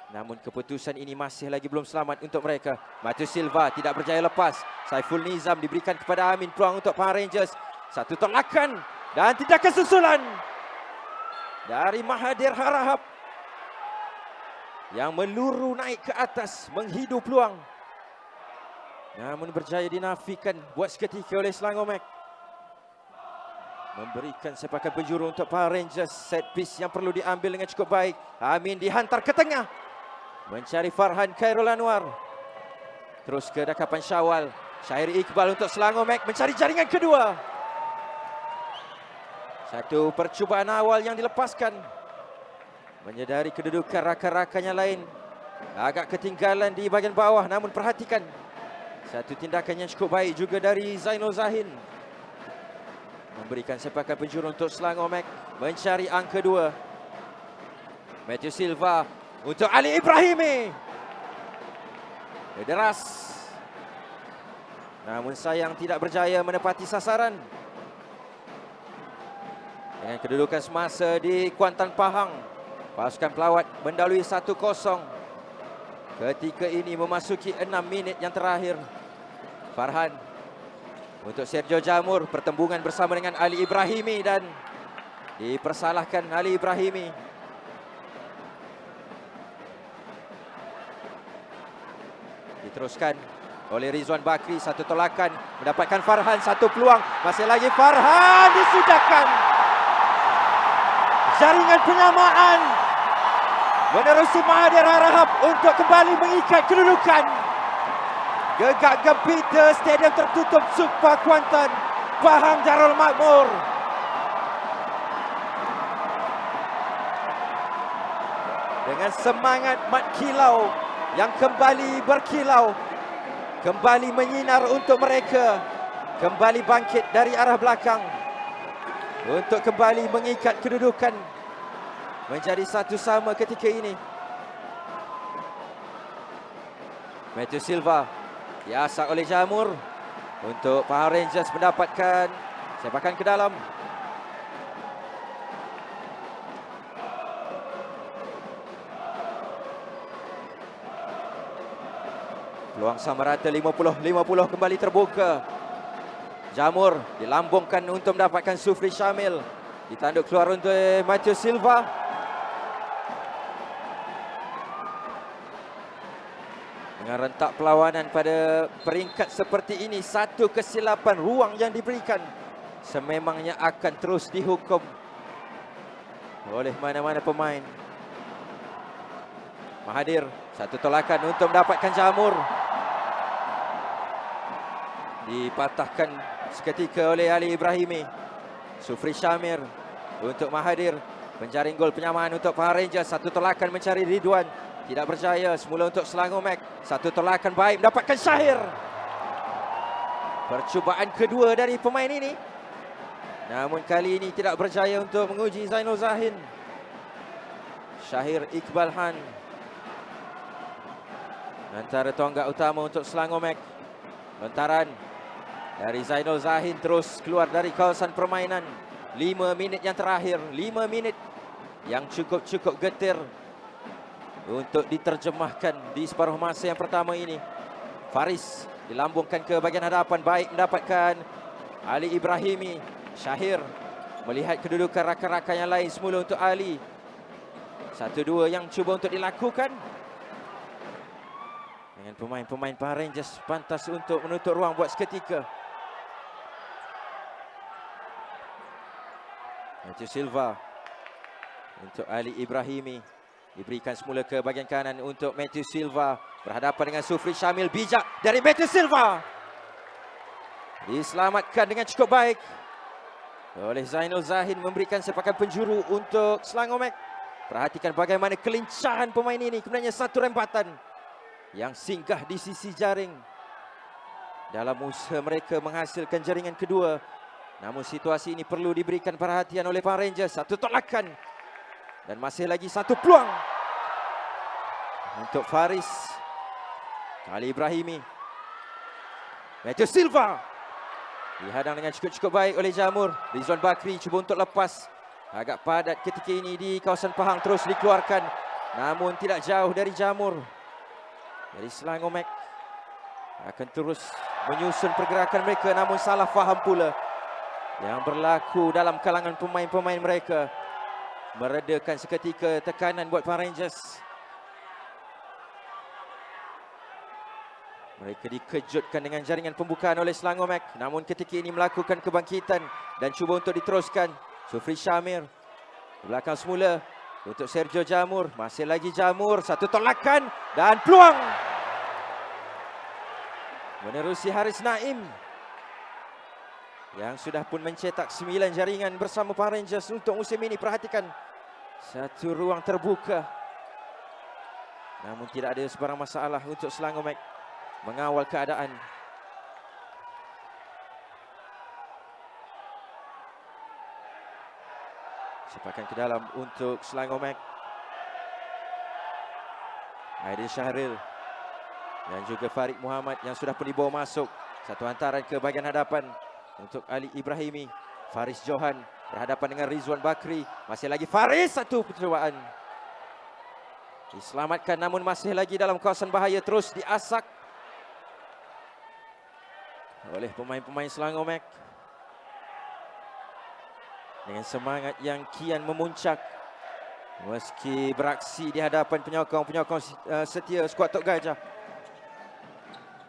Namun keputusan ini masih lagi belum selamat untuk mereka. Matthew Silva tidak berjaya lepas. Saiful Nizam diberikan kepada Amin. Peluang untuk Pahang Rangers. Satu tolakan dan tindakan susulan dari Mahathir Harahap yang meluru naik ke atas menghidu peluang, namun berjaya dinafikan buat seketika oleh Selangor Mac. Memberikan sepakan penjuru untuk Pahang Rangers. Set piece yang perlu diambil dengan cukup baik. Amin dihantar ke tengah mencari Farhan Khairul Anwar. Terus ke dakapan Syawal. Syahir Iqbal untuk Selangor Mac mencari jaringan kedua. Satu percubaan awal yang dilepaskan. Menyedari kedudukan rakan-rakannya lain agak ketinggalan di bahagian bawah, namun perhatikan satu tindakan yang cukup baik juga dari Zainul Zahin. Memberikan sepakan penjuru untuk Selangor Mac mencari angka 2. Matthew Silva untuk Ali Ibrahimi. Deras, namun sayang tidak berjaya menepati sasaran. Dengan kedudukan semasa di Kuantan Pahang, pasukan pelawat mendahului 1-0. Ketika ini memasuki 6 minit yang terakhir. Farhan untuk Sergio Jamur, pertembungan bersama dengan Ali Ibrahimi dan dipersalahkan Ali Ibrahimi. Diteruskan oleh Rizwan Bakri, satu tolakan mendapatkan Farhan, satu peluang, masih lagi Farhan disudahkan. Jaringan penyamaan menerusi Mahathir Harahap untuk kembali mengikat kedudukan. Gegak gempita stadium tertutup Super Kuantan Pahang Darul Makmur. Dengan semangat mat kilau yang kembali berkilau, kembali menyinar untuk mereka, kembali bangkit dari arah belakang untuk kembali mengikat kedudukan menjadi 1-1 ketika ini. Matthew Silva diasak oleh Jamur untuk Pahang Rangers mendapatkan sepakan ke dalam. Peluang sama rata 50-50 kembali terbuka. Jamur dilambungkan untuk mendapatkan Sufri Syamil. Ditanduk keluar untuk Matthew Silva. Dengan rentak perlawanan pada peringkat seperti ini, satu kesilapan ruang yang diberikan sememangnya akan terus dihukum oleh mana-mana pemain. Mahathir, satu tolakan untuk mendapatkan Jamur. Dipatahkan seketika oleh Ali Ibrahimi. Sufri Syamir untuk Mahathir. Penjaring gol penyamaan untuk Pahang Rangers. Satu tolakan mencari Ridwan. Tidak berjaya. Semula untuk Selangor Mac. Satu tolakan baik mendapatkan Syahir. Percubaan kedua dari pemain ini. Namun kali ini tidak berjaya untuk menguji Zainul Zahin. Syahir Iqbal Han. Antara tonggak utama untuk Selangor Mac. Lontaran dari Zainul Zahin terus keluar dari kawasan permainan. 5 minit yang terakhir. 5 minit yang cukup getir untuk diterjemahkan di separuh masa yang pertama ini. Faris dilambungkan ke bahagian hadapan. Baik mendapatkan Ali Ibrahimi. Syahir melihat kedudukan rakan-rakan yang lain. Semula untuk Ali. 1-2 yang cuba untuk dilakukan. Dengan pemain-pemain Pahang Rangers pantas untuk menutup ruang buat seketika. Matthew Silva untuk Ali Ibrahimi. Diberikan semula ke bahagian kanan untuk Matthew Silva. Berhadapan dengan Sufri Syamil. Bijak dari Matthew Silva. Diselamatkan dengan cukup baik oleh Zainul Zahin, memberikan sepakan penjuru untuk Selangor Mac. Perhatikan bagaimana kelincahan pemain ini. Kemudiannya satu rempatan yang singgah di sisi jaring dalam usaha mereka menghasilkan jaringan kedua. Namun situasi ini perlu diberikan perhatian oleh Pahang Rangers. Satu tolakan dan masih lagi satu peluang untuk Faris. Ali Ibrahimi. Matthew Silva dihadang dengan cukup baik oleh Jamur. Rizwan Bakri cuba untuk lepas. Agak padat ketika ini di kawasan Pahang, terus dikeluarkan. Namun tidak jauh dari Jamur. Dari Selangor Mac akan terus menyusun pergerakan mereka, namun salah faham pula yang berlaku dalam kalangan pemain-pemain mereka. Meredakan seketika tekanan buat Pahang Rangers. Mereka dikejutkan dengan jaringan pembukaan oleh Selangor Mac. Namun ketika ini melakukan kebangkitan dan cuba untuk diteruskan. Sufri Syamir di belakang semula untuk Sergio Jamur. Masih lagi Jamur. Satu tolakan dan peluang menerusi Haris Naim yang sudah pun mencetak 9 jaringan bersama Pahang Rangers untuk musim ini. Perhatikan, satu ruang terbuka. Namun tidak ada sebarang masalah untuk Selangor Mac mengawal keadaan. Sepakan ke dalam untuk Selangor Mac. Aidil Syahril dan juga Farid Muhammad yang sudah pun dibawa masuk. Satu hantaran ke bahagian hadapan untuk Ali Ibrahimi. Faris Johan berhadapan dengan Rizwan Bakri. Masih lagi Faris, satu percubaan diselamatkan, namun masih lagi dalam kawasan bahaya. Terus diasak oleh pemain-pemain Selangor Mac dengan semangat yang kian memuncak. Meski beraksi di hadapan penyokong-penyokong setia skuad Tok Gajah.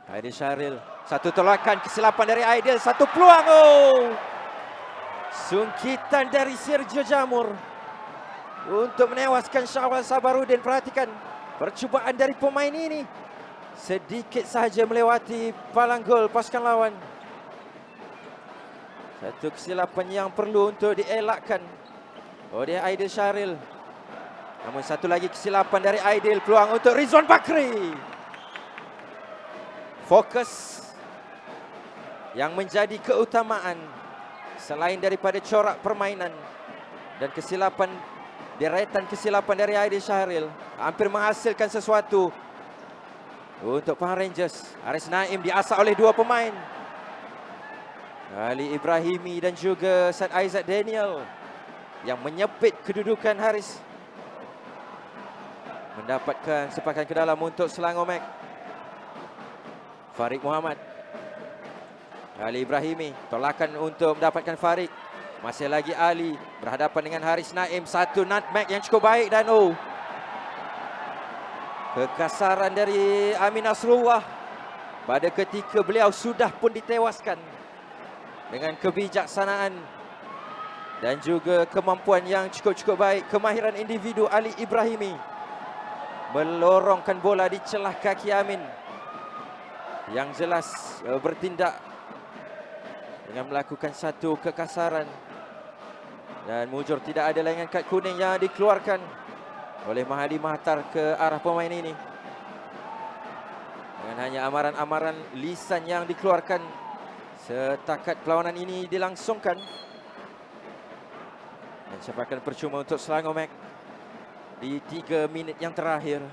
Aidil Syahril. Satu tolakan, kesilapan dari Aidil. Satu peluang. Oh, sungkitan dari Sergio Jamur untuk menewaskan Syawal Sabarudin. Perhatikan percubaan dari pemain ini. Sedikit sahaja melewati palang gol pasukan lawan. Satu kesilapan yang perlu untuk dielakkan oleh Aidil Syahril. Namun satu lagi kesilapan dari Aidil. Peluang untuk Rizwan Bakri. Fokus yang menjadi keutamaan selain daripada corak permainan dan kesilapan deretan kesilapan dari Aidil Syahril hampir menghasilkan sesuatu untuk Pahang Rangers. Haris Naim diasak oleh dua pemain, Ali Ibrahimi dan juga Said Aizat Daniel, yang menyepit kedudukan Haris. Mendapatkan sepakan ke dalam untuk Selangor Mac. Farid Muhammad, Ali Ibrahimi, tolakan untuk mendapatkan Farid. Masih lagi Ali berhadapan dengan Haris Naim. Satu nutmeg yang cukup baik dan kekasaran dari Amin Nasrullah pada ketika beliau sudah pun ditewaskan. Dengan kebijaksanaan dan juga kemampuan yang cukup baik, kemahiran individu Ali Ibrahimi melorongkan bola di celah kaki Amin, yang jelas bertindak dengan melakukan satu kekasaran. Dan mujur tidak ada layangan kad kuning yang dikeluarkan oleh Mahadi Mahtar ke arah pemain ini. Dengan hanya amaran-amaran lisan yang dikeluarkan setakat perlawanan ini dilangsungkan. Dan sepakan percuma untuk Selangor Mac di 3 minit yang terakhir.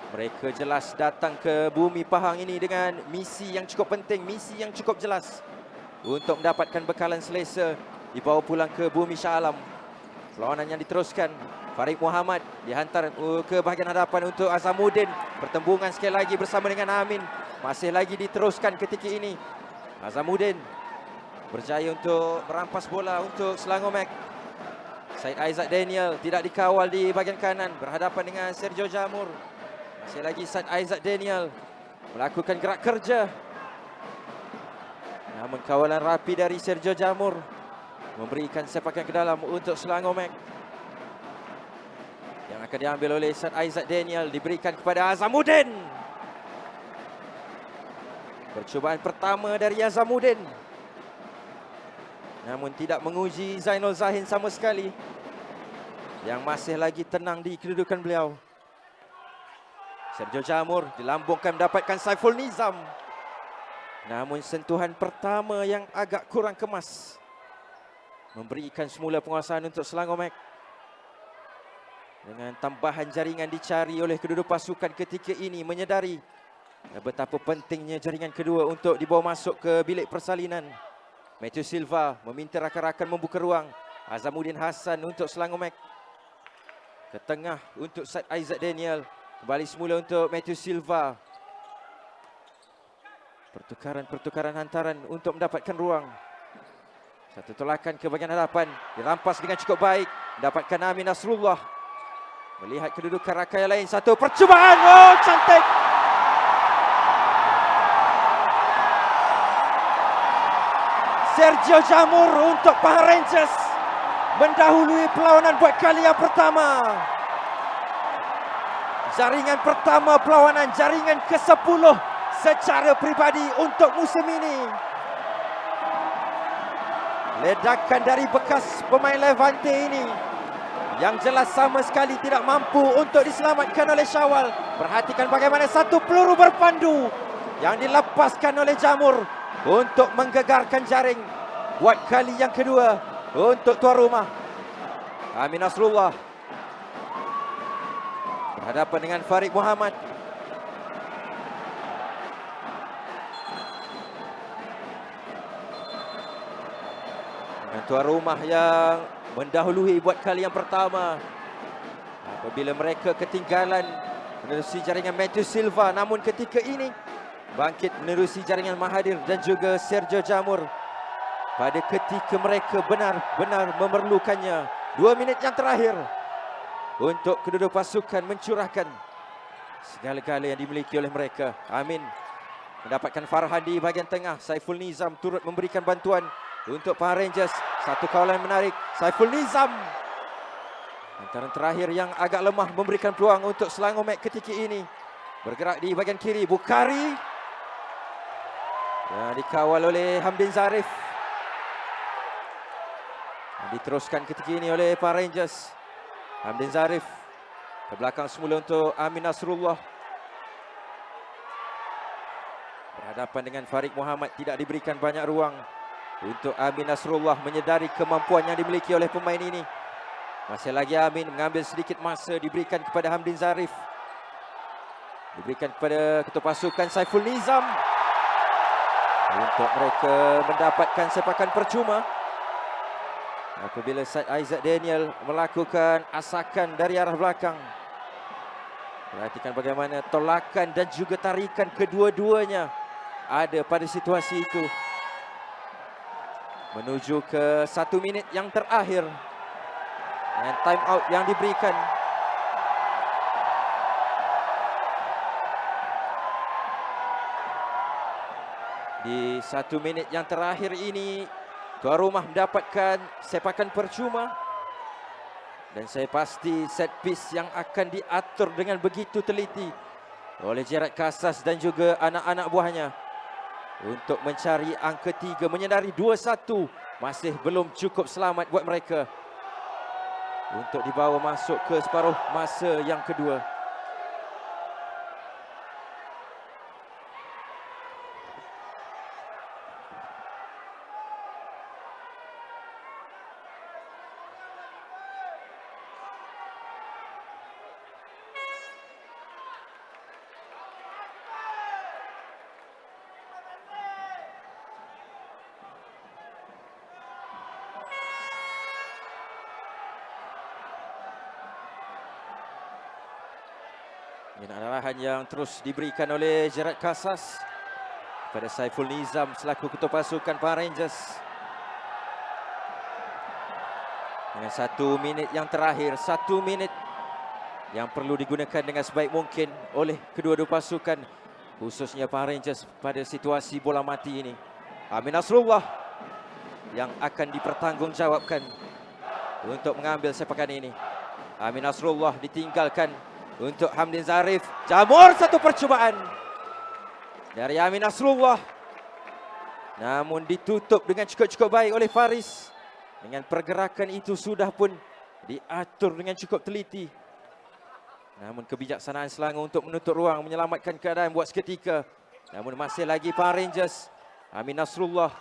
Mereka jelas datang ke bumi Pahang ini dengan misi yang cukup penting, misi yang cukup jelas untuk mendapatkan bekalan selesa dibawa pulang ke bumi Shah Alam. Perlawanan yang diteruskan, Farid Muhammad dihantar ke bahagian hadapan untuk Azamuddin. Pertembungan sekali lagi bersama dengan Amin, masih lagi diteruskan ketika ini. Azamuddin berjaya untuk merampas bola untuk Selangor Mac. Said Aizat Daniel tidak dikawal di bahagian kanan, berhadapan dengan Sergio Jamur. Masih lagi Said Aizat Daniel melakukan gerak kerja, namun kawalan rapi dari Sergio Jamur memberikan sepakan ke dalam untuk Selangor Mac. Yang akan diambil oleh Said Aizat Daniel, diberikan kepada Azamuddin. Percubaan pertama dari Azamuddin, namun tidak menguji Zainul Zahin sama sekali, yang masih lagi tenang di kedudukan beliau. Sergio Jamur dilambungkan mendapatkan Saiful Nizam, namun sentuhan pertama yang agak kurang kemas memberikan semula penguasaan untuk Selangor Mac. Dengan tambahan jaringan dicari oleh kedua pasukan ketika ini, menyedari betapa pentingnya jaringan kedua untuk dibawa masuk ke bilik persalinan. Matthew Silva meminta rakan-rakan membuka ruang. Azamuddin Hassan untuk Selangor Mac. Ke tengah untuk Said Aizat Daniel. Kembali semula untuk Matthew Silva. Pertukaran hantaran untuk mendapatkan ruang. Satu tolakan ke bahagian hadapan, dirampas dengan cukup baik, mendapatkan Amin Nasrullah. Melihat kedudukan rakan yang lain, satu percubaan, cantik. Sergio Jamur untuk Pahang Rangers mendahului perlawanan buat kali yang pertama. Jaringan pertama perlawanan, jaringan ke-10 secara peribadi untuk musim ini. Ledakan dari bekas pemain Levante ini yang jelas sama sekali tidak mampu untuk diselamatkan oleh Syawal. Perhatikan bagaimana satu peluru berpandu yang dilepaskan oleh Jamur untuk menggegarkan jaring buat kali yang kedua untuk tuan rumah. Amin Nasrullah berhadapan dengan Farid Muhammad. Dengan tuan rumah yang mendahului buat kali yang pertama. Apabila mereka ketinggalan menerusi jaringan Matthew Silva, namun ketika ini bangkit menerusi jaringan Mahathir dan juga Sergio Jamur pada ketika mereka benar-benar memerlukannya. 2 minit yang terakhir untuk kedua pasukan mencurahkan segala-gala yang dimiliki oleh mereka. Amin mendapatkan Farhan di bahagian tengah. Saiful Nizam turut memberikan bantuan untuk Pahang Rangers. Satu kawalan menarik, Saiful Nizam. Hantaran terakhir yang agak lemah memberikan peluang untuk Selangor Mac ketika ini. Bergerak di bahagian kiri, Bukhari. Yang dikawal oleh Hamdin Zarif. Diteruskan ketika ini oleh Pahang Rangers. Hamdin Zarif ke belakang semula untuk Amin Nasrullah. Berhadapan dengan Farid Muhammad, tidak diberikan banyak ruang untuk Amin Nasrullah menyedari kemampuan yang dimiliki oleh pemain ini. Masih lagi Amin mengambil sedikit masa, diberikan kepada Hamdin Zarif. Diberikan kepada ketua pasukan Saiful Nizam. Untuk mereka mendapatkan sepakan percuma. Apabila Said Aizat Daniel melakukan asakan dari arah belakang. Perhatikan bagaimana tolakan dan juga tarikan kedua-duanya ada pada situasi itu. Menuju ke 1 minit yang terakhir. Dan time out yang diberikan. Di 1 minit yang terakhir ini, tuan rumah mendapatkan sepakan percuma. Dan saya pasti set piece yang akan diatur dengan begitu teliti oleh Gerard Casas dan juga anak-anak buahnya. Untuk mencari angka 3, menyedari 2-1 masih belum cukup selamat buat mereka. Untuk dibawa masuk ke separuh masa yang kedua. Ini arahan yang terus diberikan oleh Gerard Casas kepada Saiful Nizam selaku ketua pasukan Pahang Rangers. Dengan 1 minit yang terakhir, 1 minit yang perlu digunakan dengan sebaik mungkin oleh kedua-dua pasukan, khususnya Pahang Rangers pada situasi bola mati ini. Amin Nasrullah yang akan dipertanggungjawabkan untuk mengambil sepakan ini. Amin Nasrullah ditinggalkan untuk Hamdin Zarif. Jamur, satu percubaan dari Amin Nasrullah. Namun ditutup dengan cukup baik oleh Faris. Dengan pergerakan itu sudah pun diatur dengan cukup teliti. Namun kebijaksanaan Selangor untuk menutup ruang, menyelamatkan keadaan buat seketika. Namun masih lagi Pahang Rangers. Amin Nasrullah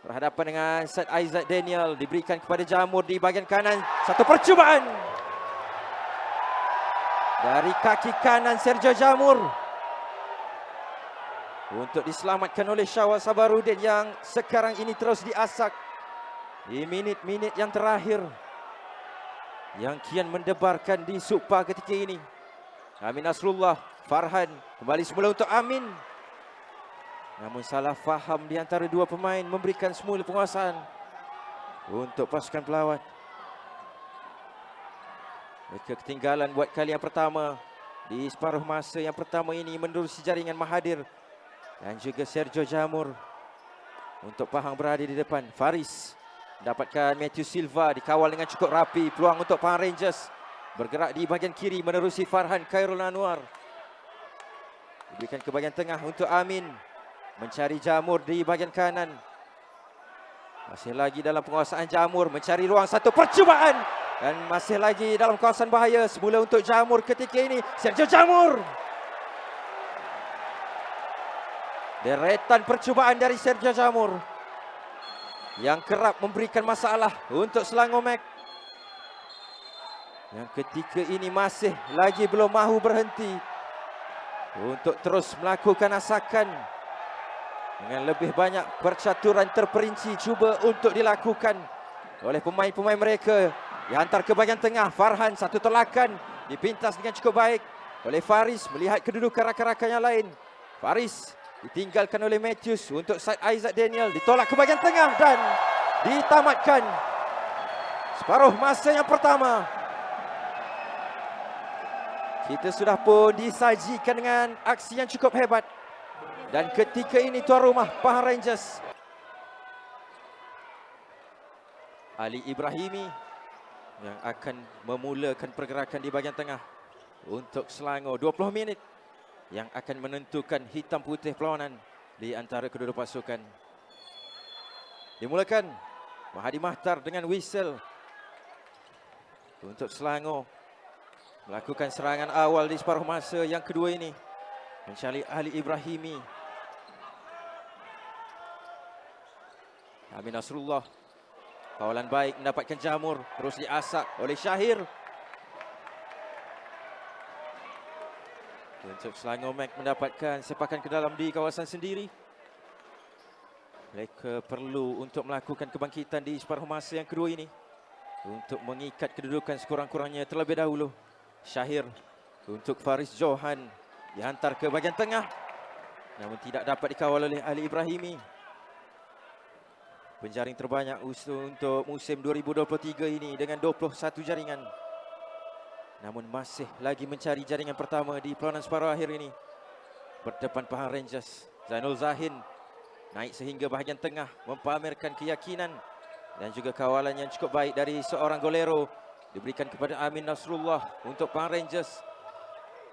berhadapan dengan Said Aizat Daniel. Diberikan kepada Jamur di bahagian kanan. Satu percubaan dari kaki kanan Sergio Jamur untuk diselamatkan oleh Syawal Sabarudin yang sekarang ini terus diasak di minit-minit yang terakhir yang kian mendebarkan di Supa ketika ini. Amin Nasrullah, Farhan kembali semula untuk Amin. Namun salah faham di antara dua pemain memberikan semula penguasaan untuk pasukan pelawat. Mereka ketinggalan buat kali yang pertama di separuh masa yang pertama ini menerusi jaringan Mahathir dan juga Sergio Jamur. Untuk Pahang berada di depan. Faris mendapatkan Matthew Silva, dikawal dengan cukup rapi. Peluang untuk Pahang Rangers bergerak di bahagian kiri menerusi Farhan Khairul Anwar. Diberikan ke bahagian tengah untuk Amin, mencari Jamur di bahagian kanan. Masih lagi dalam penguasaan Jamur, mencari ruang, satu percubaan. Dan masih lagi dalam kawasan bahaya. Semula untuk Jamur ketika ini. Sergio Jamur. Deretan percubaan dari Sergio Jamur yang kerap memberikan masalah untuk Selangor Mac. Yang ketika ini masih lagi belum mahu berhenti untuk terus melakukan asakan. Dengan lebih banyak percaturan terperinci cuba untuk dilakukan oleh pemain-pemain mereka. Dihantar ke bahagian tengah. Farhan, satu tolakan dipintas dengan cukup baik oleh Faris. Melihat kedudukan rakan-rakan yang lain. Faris ditinggalkan oleh Matthews untuk Said Aizat Daniel. Ditolak ke bahagian tengah dan ditamatkan separuh masa yang pertama. Kita sudah pun disajikan dengan aksi yang cukup hebat. Dan ketika ini tuan rumah Pahang Rangers, Ali Ibrahimi yang akan memulakan pergerakan di bahagian tengah untuk Selangor. 20 minit yang akan menentukan hitam putih perlawanan di antara kedua pasukan. Dimulakan Mahadi Mahtar dengan whistle untuk Selangor melakukan serangan awal di separuh masa yang kedua ini. Mencari Ali Ibrahimi. Amin Nasrullah. Kawalan baik mendapatkan jamur. Terus diasak oleh Syahir. Untuk Selangor Mac mendapatkan sepakan ke dalam di kawasan sendiri. Mereka perlu untuk melakukan kebangkitan di separuh masa yang kedua ini. Untuk mengikat kedudukan sekurang-kurangnya terlebih dahulu. Syahir untuk Faris Johan. Dihantar ke bahagian tengah. Namun tidak dapat dikawal oleh Ali Ibrahimi. Penjaring terbanyak untuk musim 2023 ini dengan 21 jaringan. Namun masih lagi mencari jaringan pertama di perlawanan separuh akhir ini. Berdepan Pahang Rangers. Zainul Zahin naik sehingga bahagian tengah, mempamerkan keyakinan dan juga kawalan yang cukup baik dari seorang golero. Diberikan kepada Amin Nasrullah untuk Pahang Rangers.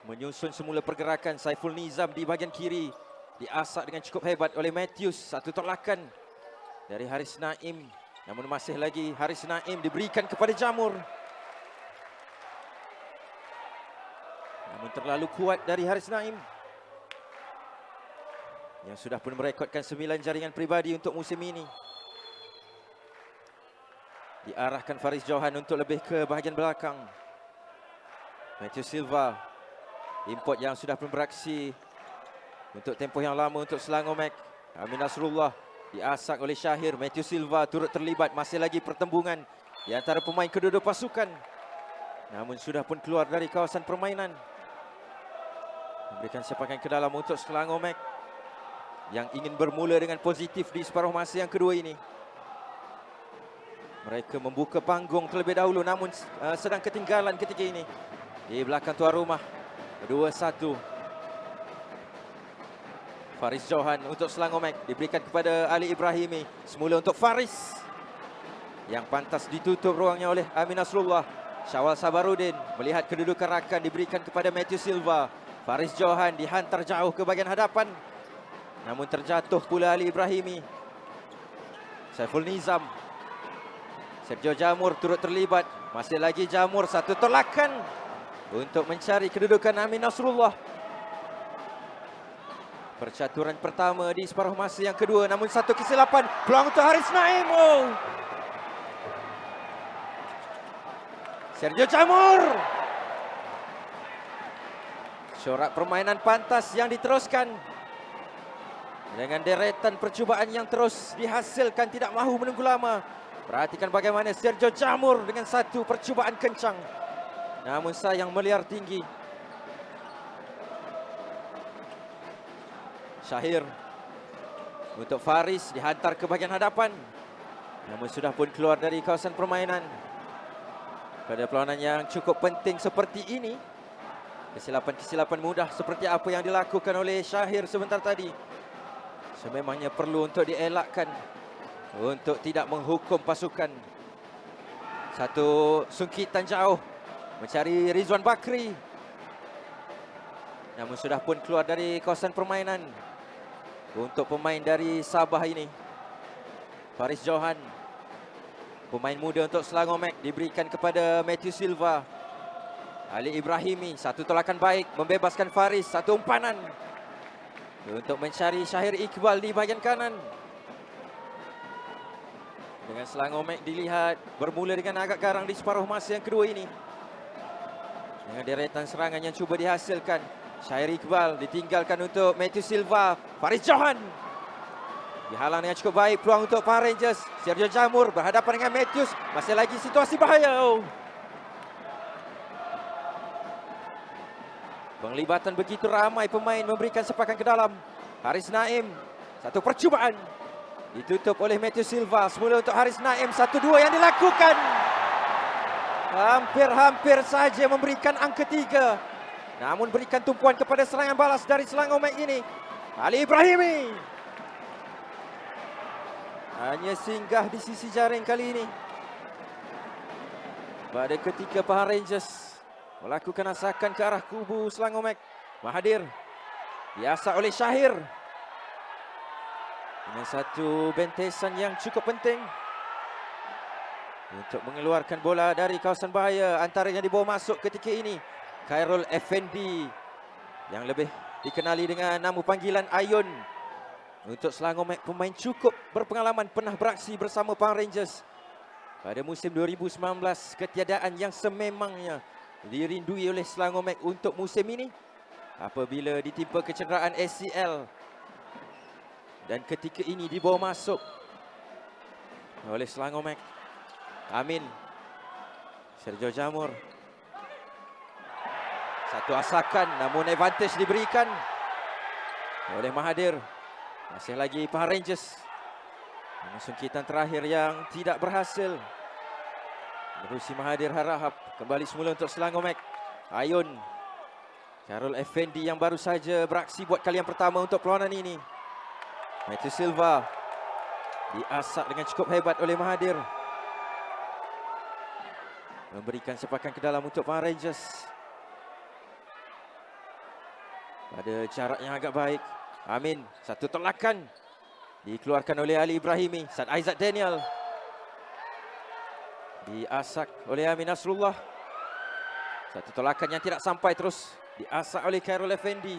Menyusun semula pergerakan Saiful Nizam di bahagian kiri. Diasak dengan cukup hebat oleh Matthews. Satu tolakan dari Haris Naim. Namun masih lagi Haris Naim diberikan kepada Jamur. Namun terlalu kuat dari Haris Naim. Yang sudah pun merekodkan 9 jaringan peribadi untuk musim ini. Diarahkan Faris Johan untuk lebih ke bahagian belakang. Matthew Silva. Import yang sudah pun beraksi untuk tempoh yang lama untuk Selangor Mac. Amin Nasrullah. Diasak oleh Syahir. Matthew Silva turut terlibat. Masih lagi pertembungan di antara pemain kedua-dua pasukan. Namun sudah pun keluar dari kawasan permainan. Memberikan sepakan ke dalam untuk Selangor Mac. Yang ingin bermula dengan positif di separuh masa yang kedua ini. Mereka membuka panggung terlebih dahulu. Namun sedang ketinggalan ketika ini. Di belakang tuan rumah. 2-1. Faris Johan untuk Selangor Mac. Diberikan kepada Ali Ibrahimi. Semula untuk Faris. Yang pantas ditutup ruangnya oleh Amin Nasrullah. Syawal Sabarudin. Melihat kedudukan rakan diberikan kepada Matthew Silva. Faris Johan dihantar jauh ke bahagian hadapan. Namun terjatuh pula Ali Ibrahimi. Saiful Nizam. Sergio Jamur turut terlibat. Masih lagi Jamur. Satu tolakan untuk mencari kedudukan Amin Nasrullah. Percaturan pertama di separuh masa yang kedua. Namun satu kesilapan. Peluang untuk Haris Naim. Oh. Sergio Jamur. Corak permainan pantas yang diteruskan. Dengan deretan percubaan yang terus dihasilkan. Tidak mahu menunggu lama. Perhatikan bagaimana Sergio Jamur dengan satu percubaan kencang. Namun sayang meliar tinggi. Syahir. Untuk Faris dihantar ke bahagian hadapan. Namun sudah pun keluar dari kawasan permainan. Pada perlawanan yang cukup penting seperti ini. Kesilapan-kesilapan mudah seperti apa yang dilakukan oleh Syahir sebentar tadi. Sememangnya perlu untuk dielakkan. Untuk tidak menghukum pasukan. Satu sungkitan jauh. Mencari Rizwan Bakri. Namun sudah pun keluar dari kawasan permainan. Untuk pemain dari Sabah ini. Faris Johan. Pemain muda untuk Selangor Mac. Diberikan kepada Matthew Silva. Ali Ibrahimi. Satu tolakan baik. Membebaskan Faris. Satu umpanan. Untuk mencari Syahir Iqbal di bahagian kanan. Dengan Selangor Mac dilihat bermula dengan agak garang di separuh masa yang kedua ini. Dengan deretan serangan yang cuba dihasilkan. Syahir Iqbal ditinggalkan untuk Matthew Silva. Faris Johan. Dihalang dengan cukup baik. Peluang untuk Pahang Rangers. Sergio Jamur berhadapan dengan Matthews. Masih lagi situasi bahaya. Penglibatan begitu ramai pemain memberikan sepakan ke dalam. Haris Naim. Satu percubaan. Ditutup oleh Matthew Silva. Semula untuk Haris Naim. 1-2 yang dilakukan. Hampir-hampir saja memberikan angka 3. Namun berikan tumpuan kepada serangan balas dari Selangor Mac ini. Ali Ibrahimi. Hanya singgah di sisi jaring kali ini. Pada ketika Pahang Rangers melakukan asakan ke arah kubu Selangor Mac. Mahathir. Diasak oleh Syahir. Dengan satu bentesan yang cukup penting. Untuk mengeluarkan bola dari kawasan bahaya. Antaranya dibawa masuk ketika ini. Khairul Effendi. Yang lebih dikenali dengan nama panggilan Ayun. Untuk Selangor Mac, pemain cukup berpengalaman, pernah beraksi bersama Pahang Rangers pada musim 2019. Ketiadaan yang sememangnya dirindui oleh Selangor Mac untuk musim ini apabila ditimpa kecederaan ACL. Dan ketika ini dibawa masuk oleh Selangor Mac. Amin. Sergio Jamur. Satu asakan, namun advantage diberikan oleh Mahathir. Masih lagi Pahang Rangers. Namun sungkitan terakhir yang tidak berhasil. Menerusi Mahathir Harahap. Kembali semula untuk Selangor Mac. Ayun. Khairul Effendi yang baru saja beraksi buat kali yang pertama untuk perlawanan ini. Matthew Silva. Diasak dengan cukup hebat oleh Mahathir. Memberikan sepakan ke dalam untuk Pahang Rangers. Pada jarak yang agak baik. Amin. Satu tolakan. Dikeluarkan oleh Ali Ibrahimi. Saad Aizat Daniel. Diasak oleh Amin Nasrullah. Satu tolakan yang tidak sampai, terus diasak oleh Khairul Effendi.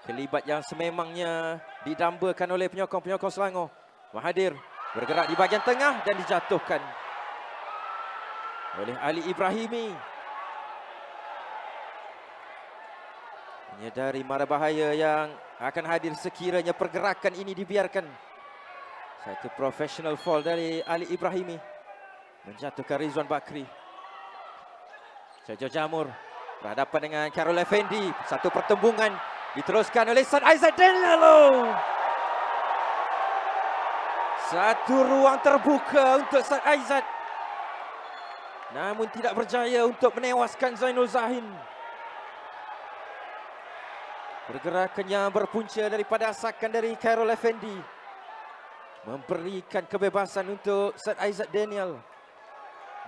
Kelibat yang sememangnya didambakan oleh penyokong-penyokong Selangor. Mahathir bergerak di bahagian tengah dan dijatuhkan oleh Ali Ibrahimi. Menyedari mara bahaya yang akan hadir sekiranya pergerakan ini dibiarkan. Satu professional fall dari Ali Ibrahimi. Menjatuhkan Rizwan Bakri. Sergio Jamur berhadapan dengan Khairul Effendi. Satu pertembungan diteruskan oleh Saad Aizat Daniel. Satu ruang terbuka untuk Saad Aizat. Namun tidak berjaya untuk menewaskan Zainul Zahin. Pergerakannya berpunca daripada asakan dari Khairul Effendi. Memberikan kebebasan untuk Saad Aizat Daniel.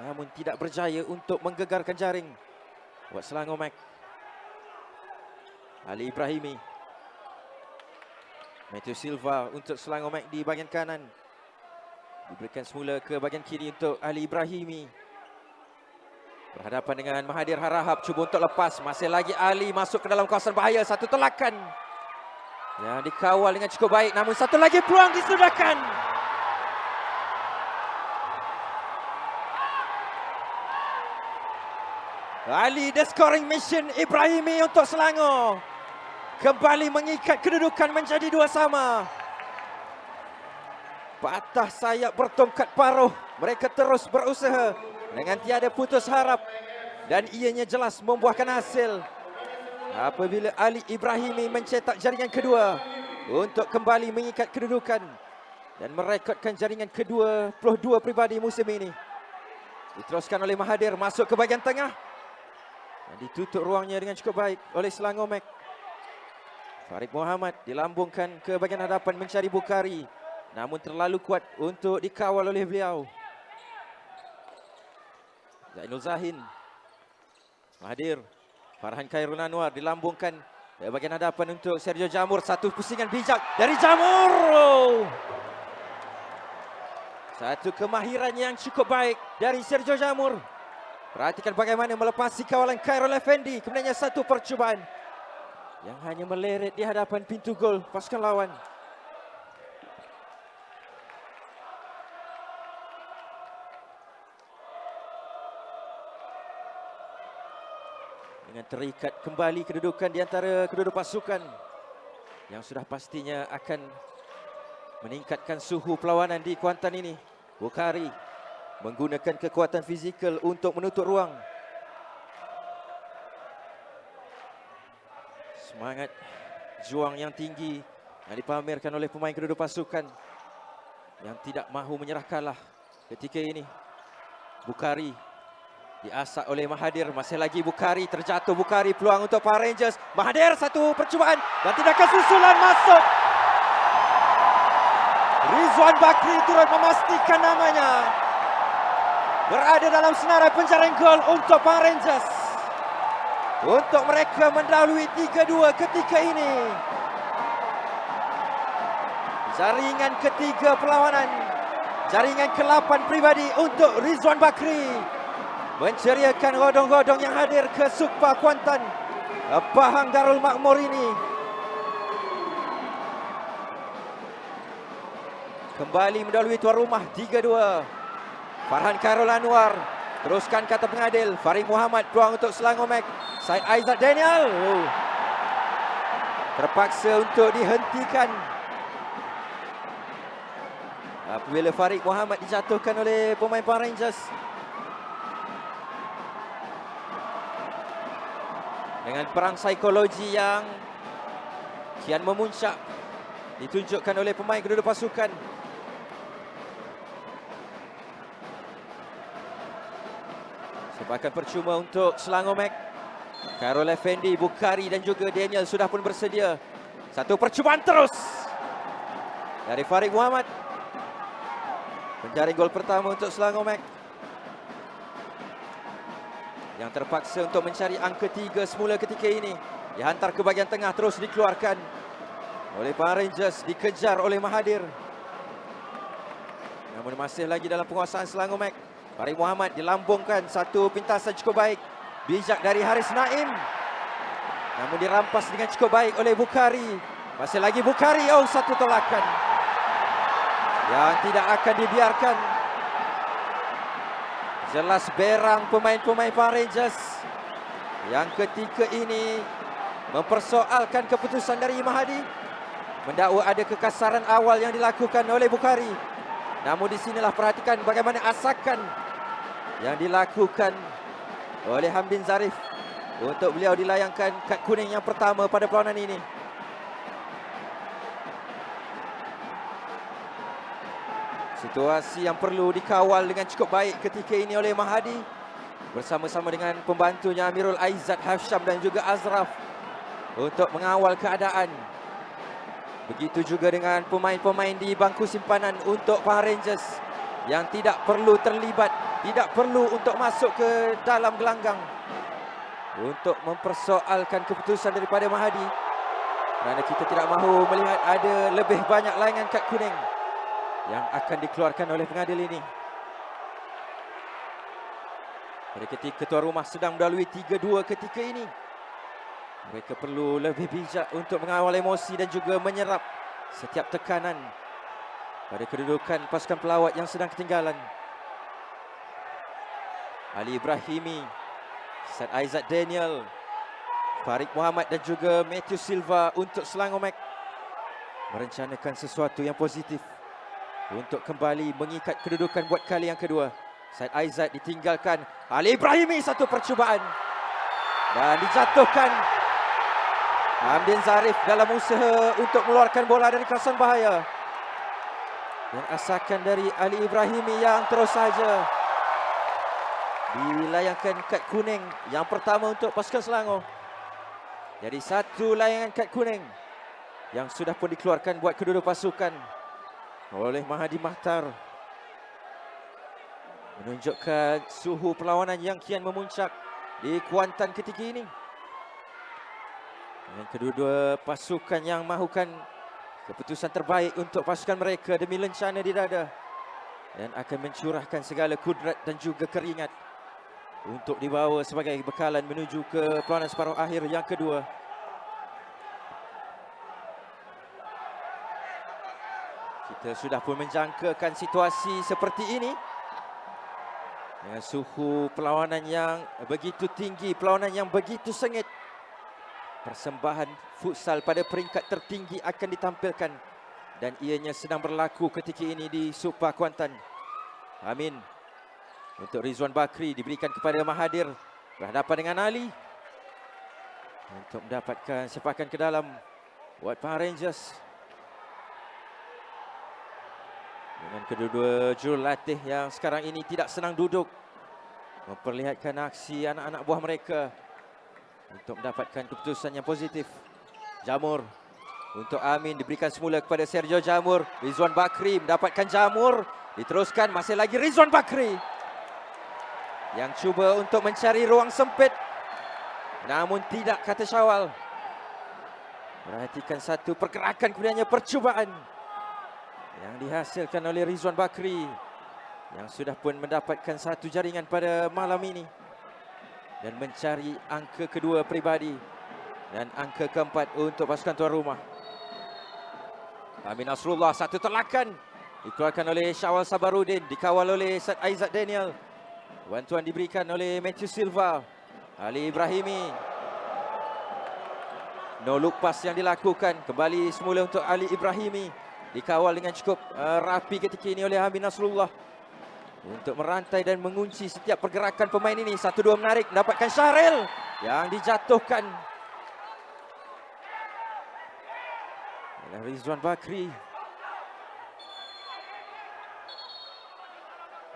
Namun tidak berjaya untuk menggegarkan jaring buat Selangor Mac. Ali Ibrahimi. Matthew Silva untuk Selangor Mac di bahagian kanan. Diberikan semula ke bahagian kiri untuk Ali Ibrahimi. Berhadapan dengan Mahathir Harahap, cuba untuk lepas. Masih lagi Ali masuk ke dalam kawasan bahaya. Satu telakan yang dikawal dengan cukup baik. Namun satu lagi peluang disudahkan. Ali the scoring mission. Ibrahimi untuk Selangor. Kembali mengikat kedudukan menjadi 2 sama. Patah sayap bertongkat paruh. Mereka terus berusaha dengan tiada putus harap. Dan ianya jelas membuahkan hasil. Apabila Ali Ibrahimi mencetak jaringan kedua. Untuk kembali mengikat kedudukan. Dan merekodkan jaringan ke-22 pribadi musim ini. Diteruskan oleh Mahathir. Masuk ke bahagian tengah. Dan ditutup ruangnya dengan cukup baik oleh Selangor Mac. Farid Muhammad dilambungkan ke bahagian hadapan mencari Bukhari. Namun terlalu kuat untuk dikawal oleh beliau. Zainul Zahin. Mahathir. Farhan Khairul Anwar dilambungkan ke bahagian hadapan untuk Sergio Jamur. Satu pusingan bijak dari Jamur. Satu kemahiran yang cukup baik dari Sergio Jamur. Perhatikan bagaimana melepasi kawalan Khairul Effendi. Kemudiannya satu percubaan yang hanya meleret di hadapan pintu gol pasukan lawan. Dengan terikat kembali kedudukan di antara kedua-dua pasukan yang sudah pastinya akan meningkatkan suhu perlawanan di Kuantan ini. Bukhari menggunakan kekuatan fizikal untuk menutup ruang. Semangat juang yang tinggi yang dipamerkan oleh pemain kedua-dua pasukan yang tidak mahu menyerah kalah ketika ini. Bukhari diasak oleh Mahathir. Masih lagi Bukhari. Terjatuh Bukhari. Peluang untuk Pahang Rangers. Mahathir satu percubaan. Dan tindakan susulan masuk. Rizwan Bakri turut memastikan namanya berada dalam senarai penjaring gol untuk Pahang Rangers. Untuk mereka mendahului 3-2 ketika ini. Jaringan ketiga perlawanan. Jaringan ke-8 pribadi untuk Rizwan Bakri. Menceriakan godong-godong yang hadir ke Sukpa Kuantan Pahang Darul Makmur ini. kembali mendahului tuan rumah 3-2. Farhan Khairul Anwar teruskan kata pengadil. Farid Muhammad peluang untuk Selangor Mac. Syed Aizat Daniel terpaksa untuk dihentikan apabila Farid Muhammad dijatuhkan oleh pemain Power Rangers. Dengan perang psikologi yang kian memuncak ditunjukkan oleh pemain kedua pasukan. Sepakan percuma untuk Selangor Mac. Khairul Effendi, Bukhari dan juga Daniel sudah pun bersedia. Satu percubaan terus dari Farid Muhammad. Penjaring gol pertama untuk Selangor Mac, yang terpaksa untuk mencari angka 3 semula ketika ini. Dihantar ke bahagian tengah, terus dikeluarkan oleh Power Rangers, dikejar oleh Mahathir. Namun masih lagi dalam penguasaan Selangor Mac. Farid Muhammad dilambungkan, satu pintasan cukup baik, bijak dari Haris Naim. Namun dirampas dengan cukup baik oleh Bukhari. Masih lagi Bukhari, satu tolakan yang tidak akan dibiarkan. Jelas berang pemain-pemain Power Rangers yang ketika ini mempersoalkan keputusan dari Mahadi. Mendakwa ada kekasaran awal yang dilakukan oleh Bukhari. Namun di sinilah perhatikan bagaimana asakan yang dilakukan oleh Hamdin Zarif untuk beliau dilayangkan kad kuning yang pertama pada perlawanan ini. Situasi yang perlu dikawal dengan cukup baik ketika ini oleh Mahadi bersama-sama dengan pembantunya Amirul Aizat, Hafsyam dan juga Azraf untuk mengawal keadaan. Begitu juga dengan pemain-pemain di bangku simpanan untuk Power Rangers yang tidak perlu terlibat, tidak perlu untuk masuk ke dalam gelanggang untuk mempersoalkan keputusan daripada Mahadi, kerana kita tidak mahu melihat ada lebih banyak layangan kad kuning yang akan dikeluarkan oleh pengadil ini. Pada ketika tuan rumah sedang melalui 3-2 ketika ini, mereka perlu lebih bijak untuk mengawal emosi dan juga menyerap setiap tekanan pada kedudukan pasukan pelawat yang sedang ketinggalan. Ali Ibrahimi, Syed Aizat Daniel, Farid Muhammad dan juga Matthew Silva untuk Selangor Mac merencanakan sesuatu yang positif untuk kembali mengikat kedudukan buat kali yang kedua. Syed Aizat ditinggalkan, Ali Ibrahimi satu percubaan dan dijatuhkan. Hamdin Zarif dalam usaha untuk mengeluarkan bola dari kawasan bahaya. Dan asakan dari Ali Ibrahimi yang terus saja dilayangkan kad kuning yang pertama untuk pasukan Selangor. Jadi satu layangan kad kuning yang sudah pun dikeluarkan buat kedua pasukan oleh Mahadi Mahtar, menunjukkan suhu perlawanan yang kian memuncak di Kuantan ketika ini. Dan kedua-dua pasukan yang mahukan keputusan terbaik untuk pasukan mereka demi lencana di dada dan akan mencurahkan segala kudrat dan juga keringat untuk dibawa sebagai bekalan menuju ke perlawanan separuh akhir yang kedua. Kita sudah pun menjangkakan situasi seperti ini dengan suhu perlawanan yang begitu tinggi, perlawanan yang begitu sengit. Persembahan futsal pada peringkat tertinggi akan ditampilkan dan ianya sedang berlaku ketika ini di Super Kuantan. Amin untuk Rizwan Bakri diberikan kepada Mahathir berhadapan dengan Ali untuk mendapatkan sepakan ke dalam buat Power Rangers. Dengan kedua-dua jurulatih yang sekarang ini tidak senang duduk memperlihatkan aksi anak-anak buah mereka untuk mendapatkan keputusan yang positif. Jamur untuk Amin diberikan semula kepada Sergio Jamur. Rizwan Bakri mendapatkan Jamur, diteruskan masih lagi Rizwan Bakri yang cuba untuk mencari ruang sempit, namun tidak, kata Syawal. Perhatikan satu pergerakan kemudiannya percubaan yang dihasilkan oleh Rizwan Bakri yang sudah pun mendapatkan satu jaringan pada malam ini dan mencari angka kedua peribadi dan angka keempat untuk pasukan tuan rumah. Amin Nasrullah satu telakan Dikeluarkan oleh Syawal Sabarudin, dikawal oleh Said Aizat Daniel. Bantuan diberikan oleh Matthew Silva. Ali Ibrahimi. No look pass yang dilakukan. Kembali semula untuk Ali Ibrahimi. Dikawal dengan cukup rapi ketika ini oleh Amin Nasrullah. Untuk merantai dan mengunci setiap pergerakan pemain ini. 1-2 menarik. Mendapatkan Syahril yang dijatuhkan oleh Rizwan Bakri.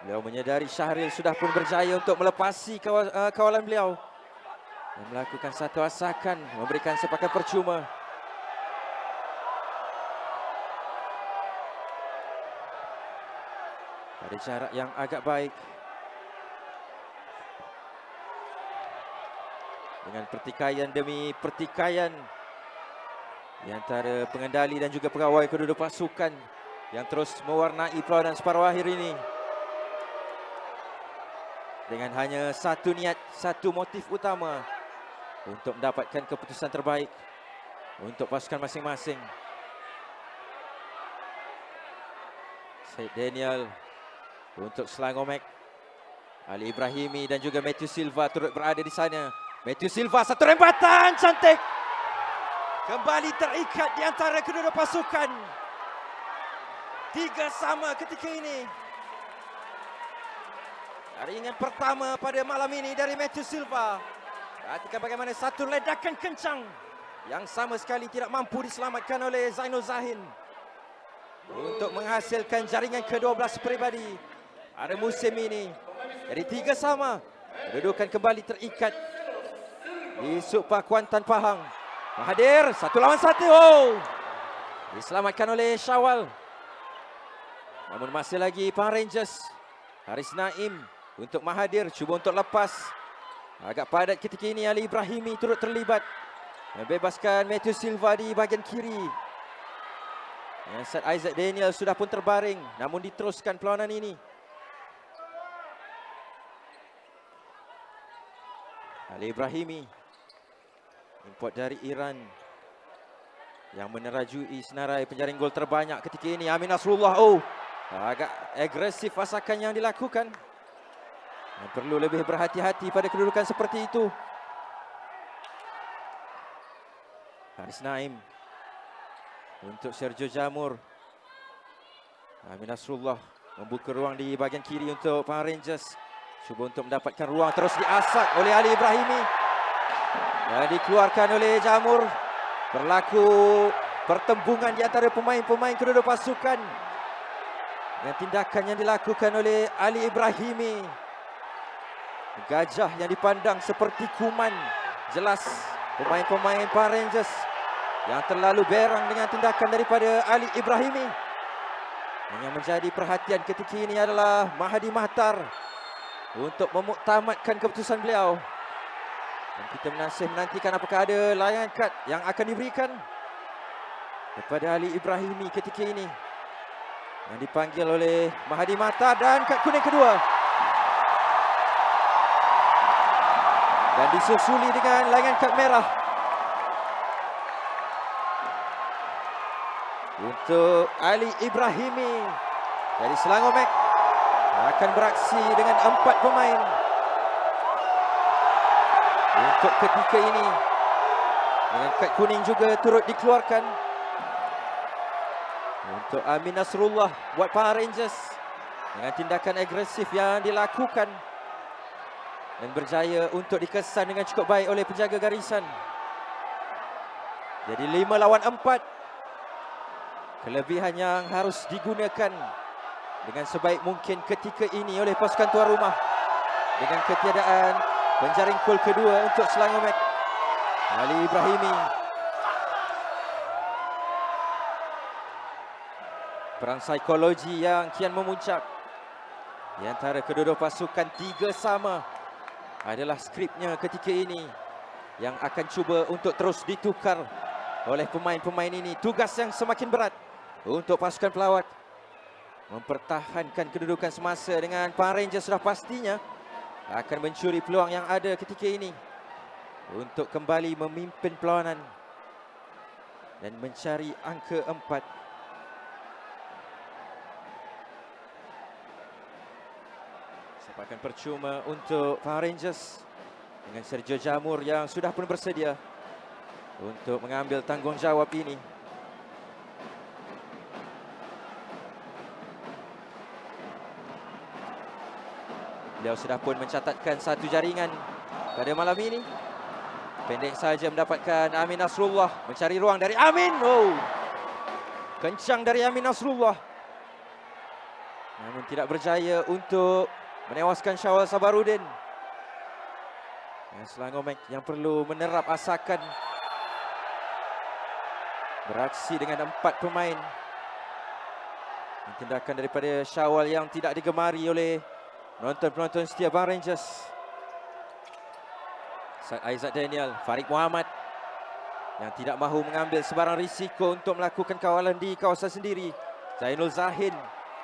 Beliau menyedari Syahril sudah pun berjaya untuk melepasi kawalan beliau. Dan melakukan satu asakan, memberikan sepakan percuma. Pada jarak yang agak baik. Dengan pertikaian demi pertikaian di antara pengendali dan juga pegawai kedua-dua pasukan yang terus mewarnai perlawanan separuh akhir ini. Dengan hanya satu niat, satu motif utama untuk mendapatkan keputusan terbaik untuk pasukan masing-masing. Said Daniel untuk Selangor. Ali Ibrahimi dan juga Matthew Silva turut berada di sana. Matthew Silva, satu rembatan cantik. Kembali terikat di antara kedua-dua pasukan. 3 sama ketika ini. Jaringan pertama pada malam ini dari Matthew Silva. Perhatikan bagaimana satu ledakan kencang yang sama sekali tidak mampu diselamatkan oleh Zainul Zahin untuk menghasilkan jaringan ke-12 peribadi pada musim ini. Jadi 3 sama. Kedudukan kembali terikat di Supa Kuantan Pahang. Mahathir 1 lawan 1. Oh! Diselamatkan oleh Syawal. Namun masih lagi Pahang Rangers. Haris Naim untuk Mahathir, cuba untuk lepas. Agak padat ketika ini. Ali Ibrahimi turut terlibat, membebaskan Matthew Silva di bahagian kiri. Said Aizat Daniel sudah pun terbaring, namun diteruskan perlawanan ini. Ali Ibrahimi, import dari Iran, yang menerajui senarai penjaring gol terbanyak ketika ini. Amin Nasrullah. Oh, agak agresif asakan yang dilakukan. Perlu lebih berhati-hati pada kedudukan seperti itu. Haris Naim untuk Sergio Jamur. Amin Nasrullah membuka ruang di bahagian kiri untuk Pahang Rangers. Cuba untuk mendapatkan ruang, terus diasak oleh Ali Ibrahimi. Dan dikeluarkan oleh Jamur. Berlaku pertembungan di antara pemain-pemain kedua-dua pasukan. Dan tindakan yang dilakukan oleh Ali Ibrahimi. Gajah yang dipandang seperti kuman. Jelas pemain-pemain Pahang Rangers yang terlalu berang dengan tindakan daripada Ali Ibrahimi. Yang menjadi perhatian ketika ini adalah Mahdi Mahtar untuk memuktamadkan keputusan beliau. Dan kita masih menantikan apakah ada layangan kad yang akan diberikan kepada Ali Ibrahimi ketika ini, yang dipanggil oleh Mahdi Mahtar. Dan kad kuning kedua. Dan disusuli dengan layangan kad merah untuk Ali Ibrahimi dari Selangor Mek. Akan beraksi dengan 4 pemain untuk ketika ini. Dengan kad kuning juga turut dikeluarkan untuk Amin Nasrullah buat Pahang Rangers. Dengan tindakan agresif yang dilakukan dan berjaya untuk dikesan dengan cukup baik oleh penjaga garisan. Jadi 5 lawan 4. Kelebihan yang harus digunakan dengan sebaik mungkin ketika ini oleh pasukan tuan rumah. Dengan ketiadaan penjaring gol kedua untuk Selangor Mek, Ali Ibrahimi. Perang psikologi yang kian memuncak di antara kedua-dua pasukan. 3 sama adalah skripnya ketika ini, yang akan cuba untuk terus ditukar oleh pemain-pemain ini. Tugas yang semakin berat untuk pasukan pelawat. Mempertahankan kedudukan semasa dengan Pahang Rangers sudah pastinya akan mencuri peluang yang ada ketika ini untuk kembali memimpin perlawanan dan mencari angka 4. Akan percuma untuk Pahang Rangers dengan Sergio Jamur yang sudah pun bersedia untuk mengambil tanggungjawab ini. Beliau sudah pun mencatatkan satu jaringan pada malam ini. Pendek saja mendapatkan Amin Nasrullah. Mencari ruang dari Amin. Oh, kencang dari Amin Nasrullah. Namun tidak berjaya untuk menewaskan Syawal Sabarudin. Selangor Mek yang perlu menerap asakan. Beraksi dengan 4 pemain. Tindakan daripada Syawal yang tidak digemari oleh penonton-penonton setia Pahang Rangers. Aizat Daniel, Farid Muhammad yang tidak mahu mengambil sebarang risiko untuk melakukan kawalan di kawasan sendiri. Zainul Zahin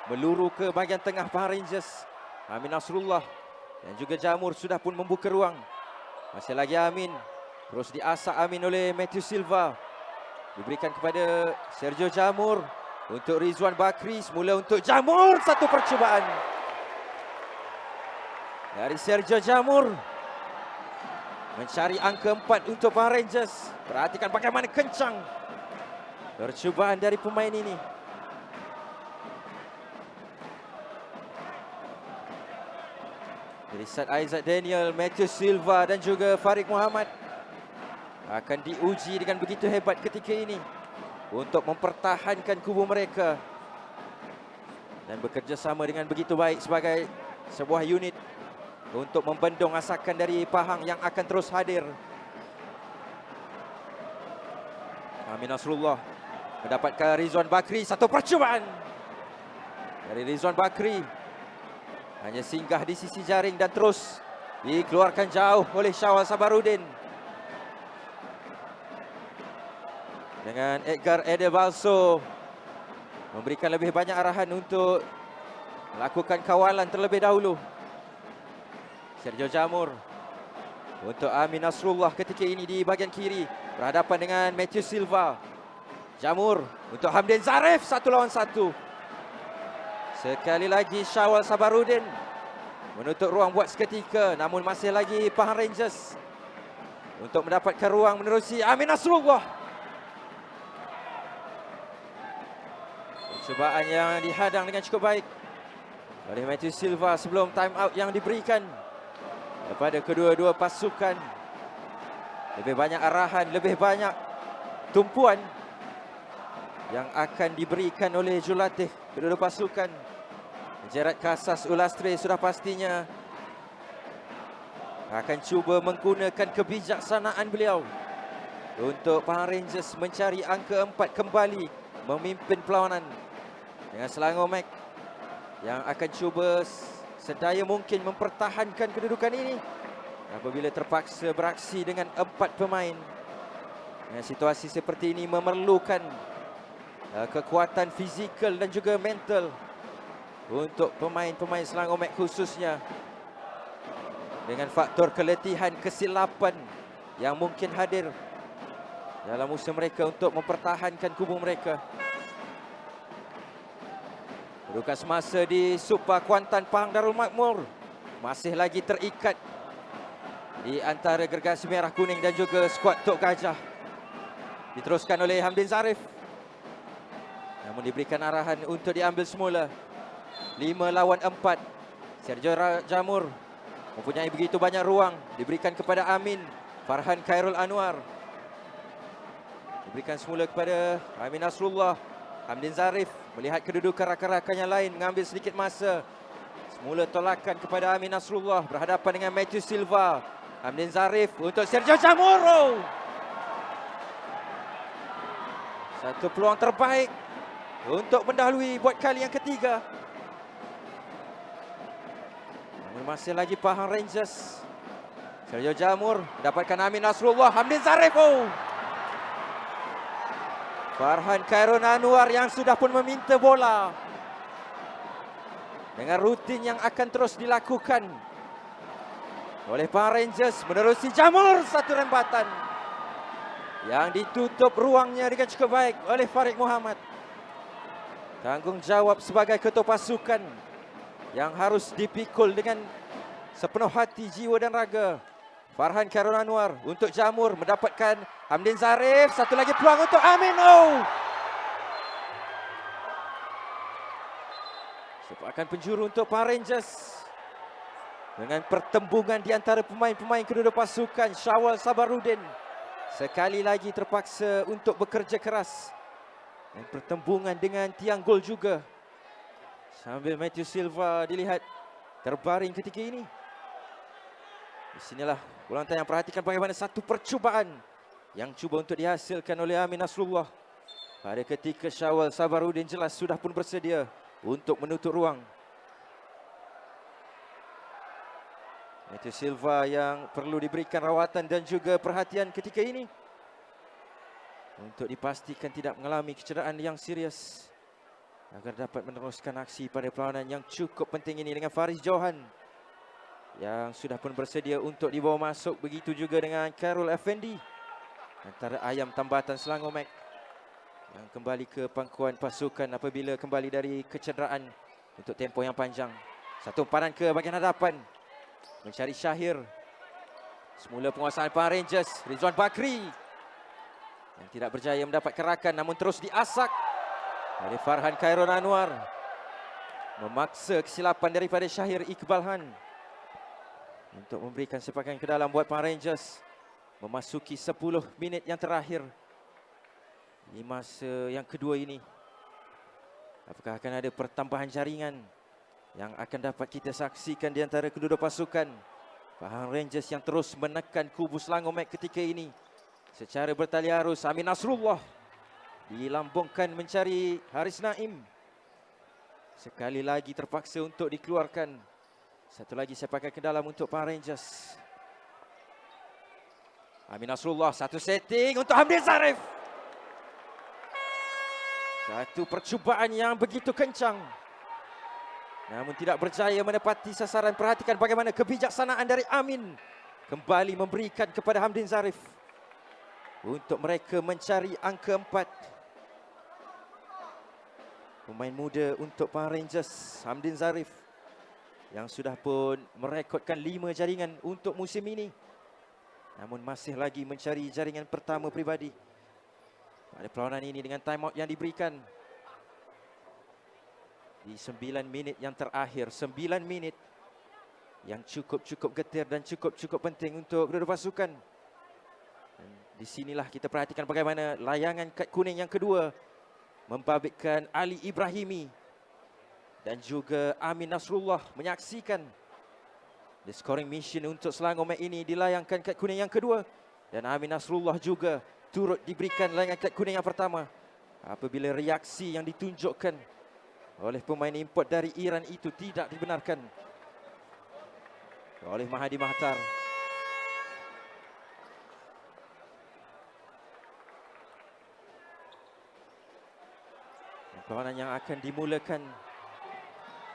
meluru ke bahagian tengah Pahang Rangers. Amin Nasrullah dan juga Jamur sudah pun membuka ruang. Masih lagi Amin. Terus diasak Amin oleh Matthew Silva. Diberikan kepada Sergio Jamur untuk Rizwan Bakri. Semula untuk Jamur. Satu percubaan dari Sergio Jamur. Mencari angka 4 untuk Pahang Rangers. Perhatikan bagaimana kencang percubaan dari pemain ini. Irsad Aizat Daniel, Matthew Silva dan juga Farid Muhammad akan diuji dengan begitu hebat ketika ini untuk mempertahankan kubu mereka dan bekerjasama dengan begitu baik sebagai sebuah unit untuk membendung asakan dari Pahang yang akan terus hadir. Amin Nasrullah mendapatkan Rizwan Bakri. Satu percubaan dari Rizwan Bakri. Hanya singgah di sisi jaring dan terus dikeluarkan jauh oleh Syawal Sabarudin. Dengan Edgar Edebalso memberikan lebih banyak arahan untuk melakukan kawalan terlebih dahulu. Sergio Jamur untuk Amin Nasrullah ketika ini di bahagian kiri berhadapan dengan Matthew Silva. Jamur untuk Hamdin Zarif, 1 lawan 1. Sekali lagi Syawal Sabarudin menutup ruang buat seketika, namun masih lagi Pahang Rangers untuk mendapatkan ruang menerusi Amin Nasrullah. Percubaan yang dihadang dengan cukup baik oleh Matthew Silva sebelum time out yang diberikan kepada kedua-dua pasukan. Lebih banyak arahan, lebih banyak tumpuan yang akan diberikan oleh jurulatih kedua-dua pasukan. Gerard Casas Ulastre sudah pastinya akan cuba menggunakan kebijaksanaan beliau untuk Pahang Rangers mencari angka 4 kembali memimpin perlawanan dengan Selangor Mek yang akan cuba sedaya mungkin mempertahankan kedudukan ini apabila terpaksa beraksi dengan 4 pemain. Situasi seperti ini memerlukan kekuatan fizikal dan juga mental untuk pemain-pemain Selangor Mek khususnya, dengan faktor keletihan, kesilapan yang mungkin hadir dalam usaha mereka untuk mempertahankan kubu mereka. Kedudukan semasa di Super Kuantan Pahang Darul Makmur masih lagi terikat di antara gergasi merah kuning dan juga skuad Tok Gajah. Diteruskan oleh Hamdin Zarif, namun diberikan arahan untuk diambil semula. 5 lawan 4. Sergio Jamur mempunyai begitu banyak ruang. Diberikan kepada Amin. Farhan Khairul Anwar. Diberikan semula kepada Amin Nasrullah. Hamdin Zarif melihat kedudukan rakan-rakan yang lain, mengambil sedikit masa. Semula tolakan kepada Amin Nasrullah berhadapan dengan Matthew Silva. Hamdin Zarif untuk Sergio Jamur. Satu peluang terbaik untuk mendahului buat kali yang ketiga. Masih lagi Pahang Rangers. Sergio Jamur mendapatkan Amin Nasrullah. Hamdin Zarif. Farhan Khairul Anwar yang sudah pun meminta bola. Dengan rutin yang akan terus dilakukan oleh Pahang Rangers menerusi Jamur. Satu rembatan yang ditutup ruangnya dengan cukup baik oleh Farid Muhammad. Tanggungjawab sebagai ketua pasukan yang harus dipikul dengan sepenuh hati, jiwa dan raga. Farhan Khairul Anwar untuk Jamur mendapatkan Hamdin Zarif. Satu lagi peluang untuk Amin. Oh! Sepakan penjuru untuk Power Rangers. Dengan pertembungan di antara pemain-pemain kedua pasukan, Syawal Sabarudin sekali lagi terpaksa untuk bekerja keras. Dan pertembungan dengan tiang gol juga. Sambil Matthew Silva dilihat terbaring ketika ini. Di sinilah ulang tayang, perhatikan bagaimana satu percubaan yang cuba untuk dihasilkan oleh Amin Nasrullah. Pada ketika Syawal Sabarudin jelas sudah pun bersedia untuk menutup ruang. Matthew Silva yang perlu diberikan rawatan dan juga perhatian ketika ini untuk dipastikan tidak mengalami kecederaan yang serius agar dapat meneruskan aksi pada perlawanan yang cukup penting ini dengan Faris Johan yang sudah pun bersedia untuk dibawa masuk. Begitu juga dengan Khairul Effendi, antara ayam tambatan Selangor Mac yang kembali ke pangkuan pasukan apabila kembali dari kecederaan untuk tempoh yang panjang. Satu umpanan ke bahagian hadapan, mencari Syahir. Semula penguasaan Power Rangers, Rizwan Bakri yang tidak berjaya mendapat kerakan, namun terus diasak oleh Farhan Khairul Anwar. Memaksa kesilapan daripada Syahir Iqbal Han untuk memberikan sepakan ke dalam buat Power Rangers. Memasuki 10 minit yang terakhir di masa yang kedua ini. Apakah akan ada pertambahan jaringan yang akan dapat kita saksikan di antara kedua pasukan? Power Rangers yang terus menekan kubu Selangor Mac ketika ini secara bertali arus. Amin Nasrullah dilambungkan mencari Haris Naim. Sekali lagi terpaksa untuk dikeluarkan. Satu lagi sepakan ke dalam untuk Power Rangers. Amin Nasrullah, satu setting untuk Hamdin Zarif. Satu percubaan yang begitu kencang, namun tidak berjaya menepati sasaran. Perhatikan bagaimana kebijaksanaan dari Amin kembali memberikan kepada Hamdin Zarif untuk mereka mencari angka 4. Pemain muda untuk Power Rangers, Hamdin Zarif, yang sudah pun merekodkan 5 jaringan untuk musim ini, namun masih lagi mencari jaringan pertama pribadi pada perlawanan ini dengan timeout yang diberikan di 9 minit yang terakhir. 9 minit yang cukup getir dan cukup penting untuk kedua pasukan. Dan di sinilah kita perhatikan bagaimana layangan kad kuning yang kedua membabitkan Ali Ibrahimi dan juga Amin Nasrullah menyaksikan the scoring mission untuk Selangor Mac ini dilayangkan kad kuning yang kedua, dan Amin Nasrullah juga turut diberikan layangan kad kuning yang pertama apabila reaksi yang ditunjukkan oleh pemain import dari Iran itu tidak dibenarkan oleh Mahadi Mahtar. Perlawanan yang akan dimulakan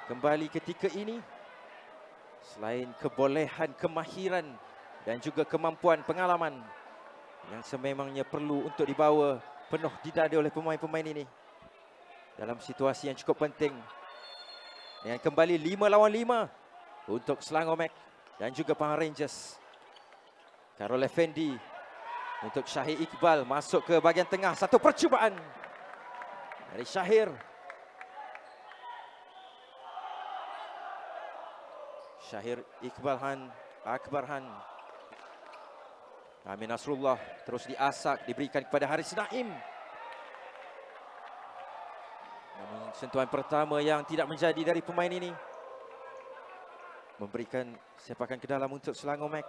kembali ketika ini, selain kebolehan, kemahiran dan juga kemampuan pengalaman yang sememangnya perlu untuk dibawa penuh didada oleh pemain-pemain ini dalam situasi yang cukup penting. Dengan kembali 5 lawan 5 untuk Selangor Mac dan juga Power Rangers. Khairul Effendi untuk Syahir Iqbal masuk ke bahagian tengah. Satu percubaan dari Syahir. Syahir Iqbal Han, Akbar Han. Amin Nasrullah terus diasak, diberikan kepada Haris Naim. Namun sentuhan pertama yang tidak menjadi dari pemain ini memberikan sepakan ke dalam untuk Selangor Mac,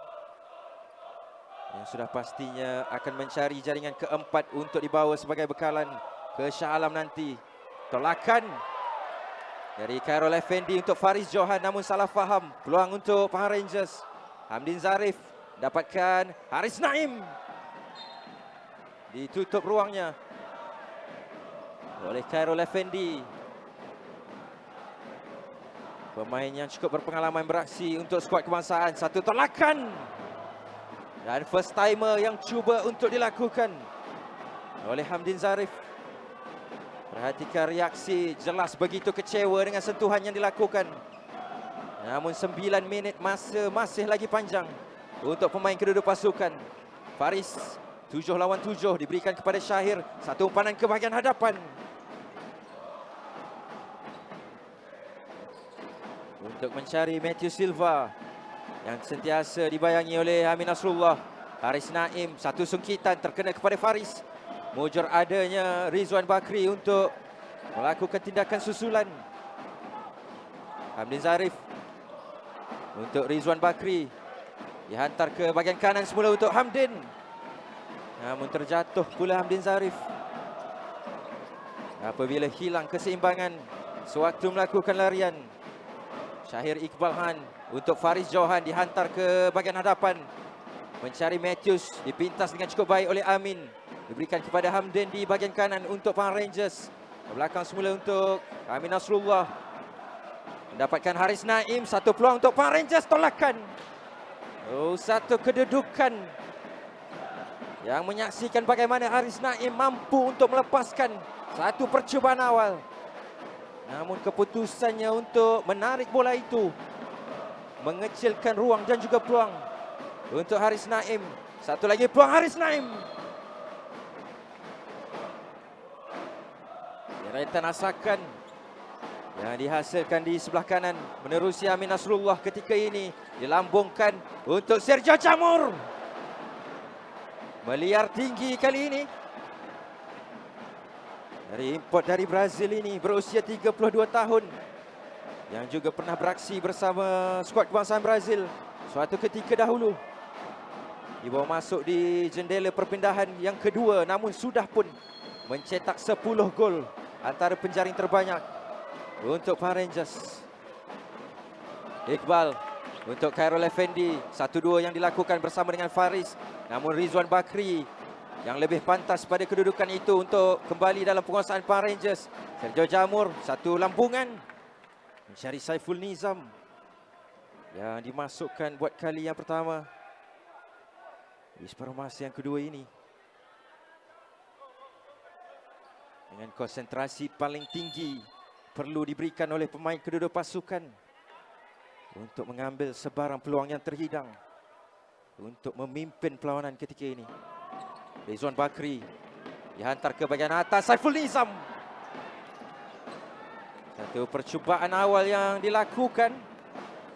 yang sudah pastinya akan mencari jaringan keempat untuk dibawa sebagai bekalan ke Shah Alam nanti. Tolakan dari Khairul Effendi untuk Faris Johan, namun salah faham. Peluang untuk Power Rangers. Hamdin Zarif dapatkan Haris Naim. Ditutup ruangnya oleh Khairul Effendi. Pemain yang cukup berpengalaman beraksi untuk skuad kebangsaan. Satu tolakan dan first timer yang cuba untuk dilakukan oleh Hamdin Zarif. Perhatikan reaksi, jelas begitu kecewa dengan sentuhan yang dilakukan Namun 9 minit masa masih lagi panjang untuk pemain kedua-dua pasukan. Faris 7 lawan 7 diberikan kepada Syahir. Satu umpanan ke bahagian hadapan. Untuk mencari Matthew Silva yang sentiasa dibayangi oleh Amin Nasrullah. Haris Naim, satu sungkitan terkena kepada Faris. Mujur adanya Rizwan Bakri untuk melakukan tindakan susulan. Hamdin Zarif untuk Rizwan Bakri. Dihantar ke bahagian kanan semula untuk Hamdin. Namun terjatuh pula Hamdin Zarif apabila hilang keseimbangan sewaktu melakukan larian. Syahir Iqbal Han untuk Faris Johan dihantar ke bahagian hadapan. Mencari Matthews, dipintas dengan cukup baik oleh Amin. Diberikan kepada Hamdin di bahagian kanan untuk Pahang Rangers. Belakang semula untuk Amin Nasrullah. Mendapatkan Haris Naim, satu peluang untuk Pahang Rangers, tolakan. Oh, satu kedudukan yang menyaksikan bagaimana Haris Naim mampu untuk melepaskan satu percubaan awal. Namun keputusannya untuk menarik bola itu mengecilkan ruang dan juga peluang untuk Haris Naim. Satu lagi peluang Haris Naim. Deretan asakan yang dihasilkan di sebelah kanan menerusi Amin Nasrullah ketika ini dilambungkan untuk Sergio Jamur. Meliar tinggi kali ini. Dari import dari Brazil ini berusia 32 tahun. Yang juga pernah beraksi bersama skuad kebangsaan Brazil suatu ketika dahulu. Dibawa masuk di jendela perpindahan yang kedua, namun sudah pun mencetak 10 gol, antara penjaring terbanyak untuk Pahang Rangers. Iqbal untuk Khairul Effendi, 1-2 yang dilakukan bersama dengan Faris. Namun Rizwan Bakri yang lebih pantas pada kedudukan itu untuk kembali dalam penguasaan Pahang Rangers. Sergio Jamur, satu lambungan mencari Saiful Nizam yang dimasukkan buat kali yang pertama di separuh masa yang kedua ini. Dengan konsentrasi paling tinggi perlu diberikan oleh pemain kedua-dua pasukan untuk mengambil sebarang peluang yang terhidang untuk memimpin perlawanan ketika ini. Rizwan Bakri dihantar ke bahagian atas, Saiful Nizam. Satu percubaan awal yang dilakukan,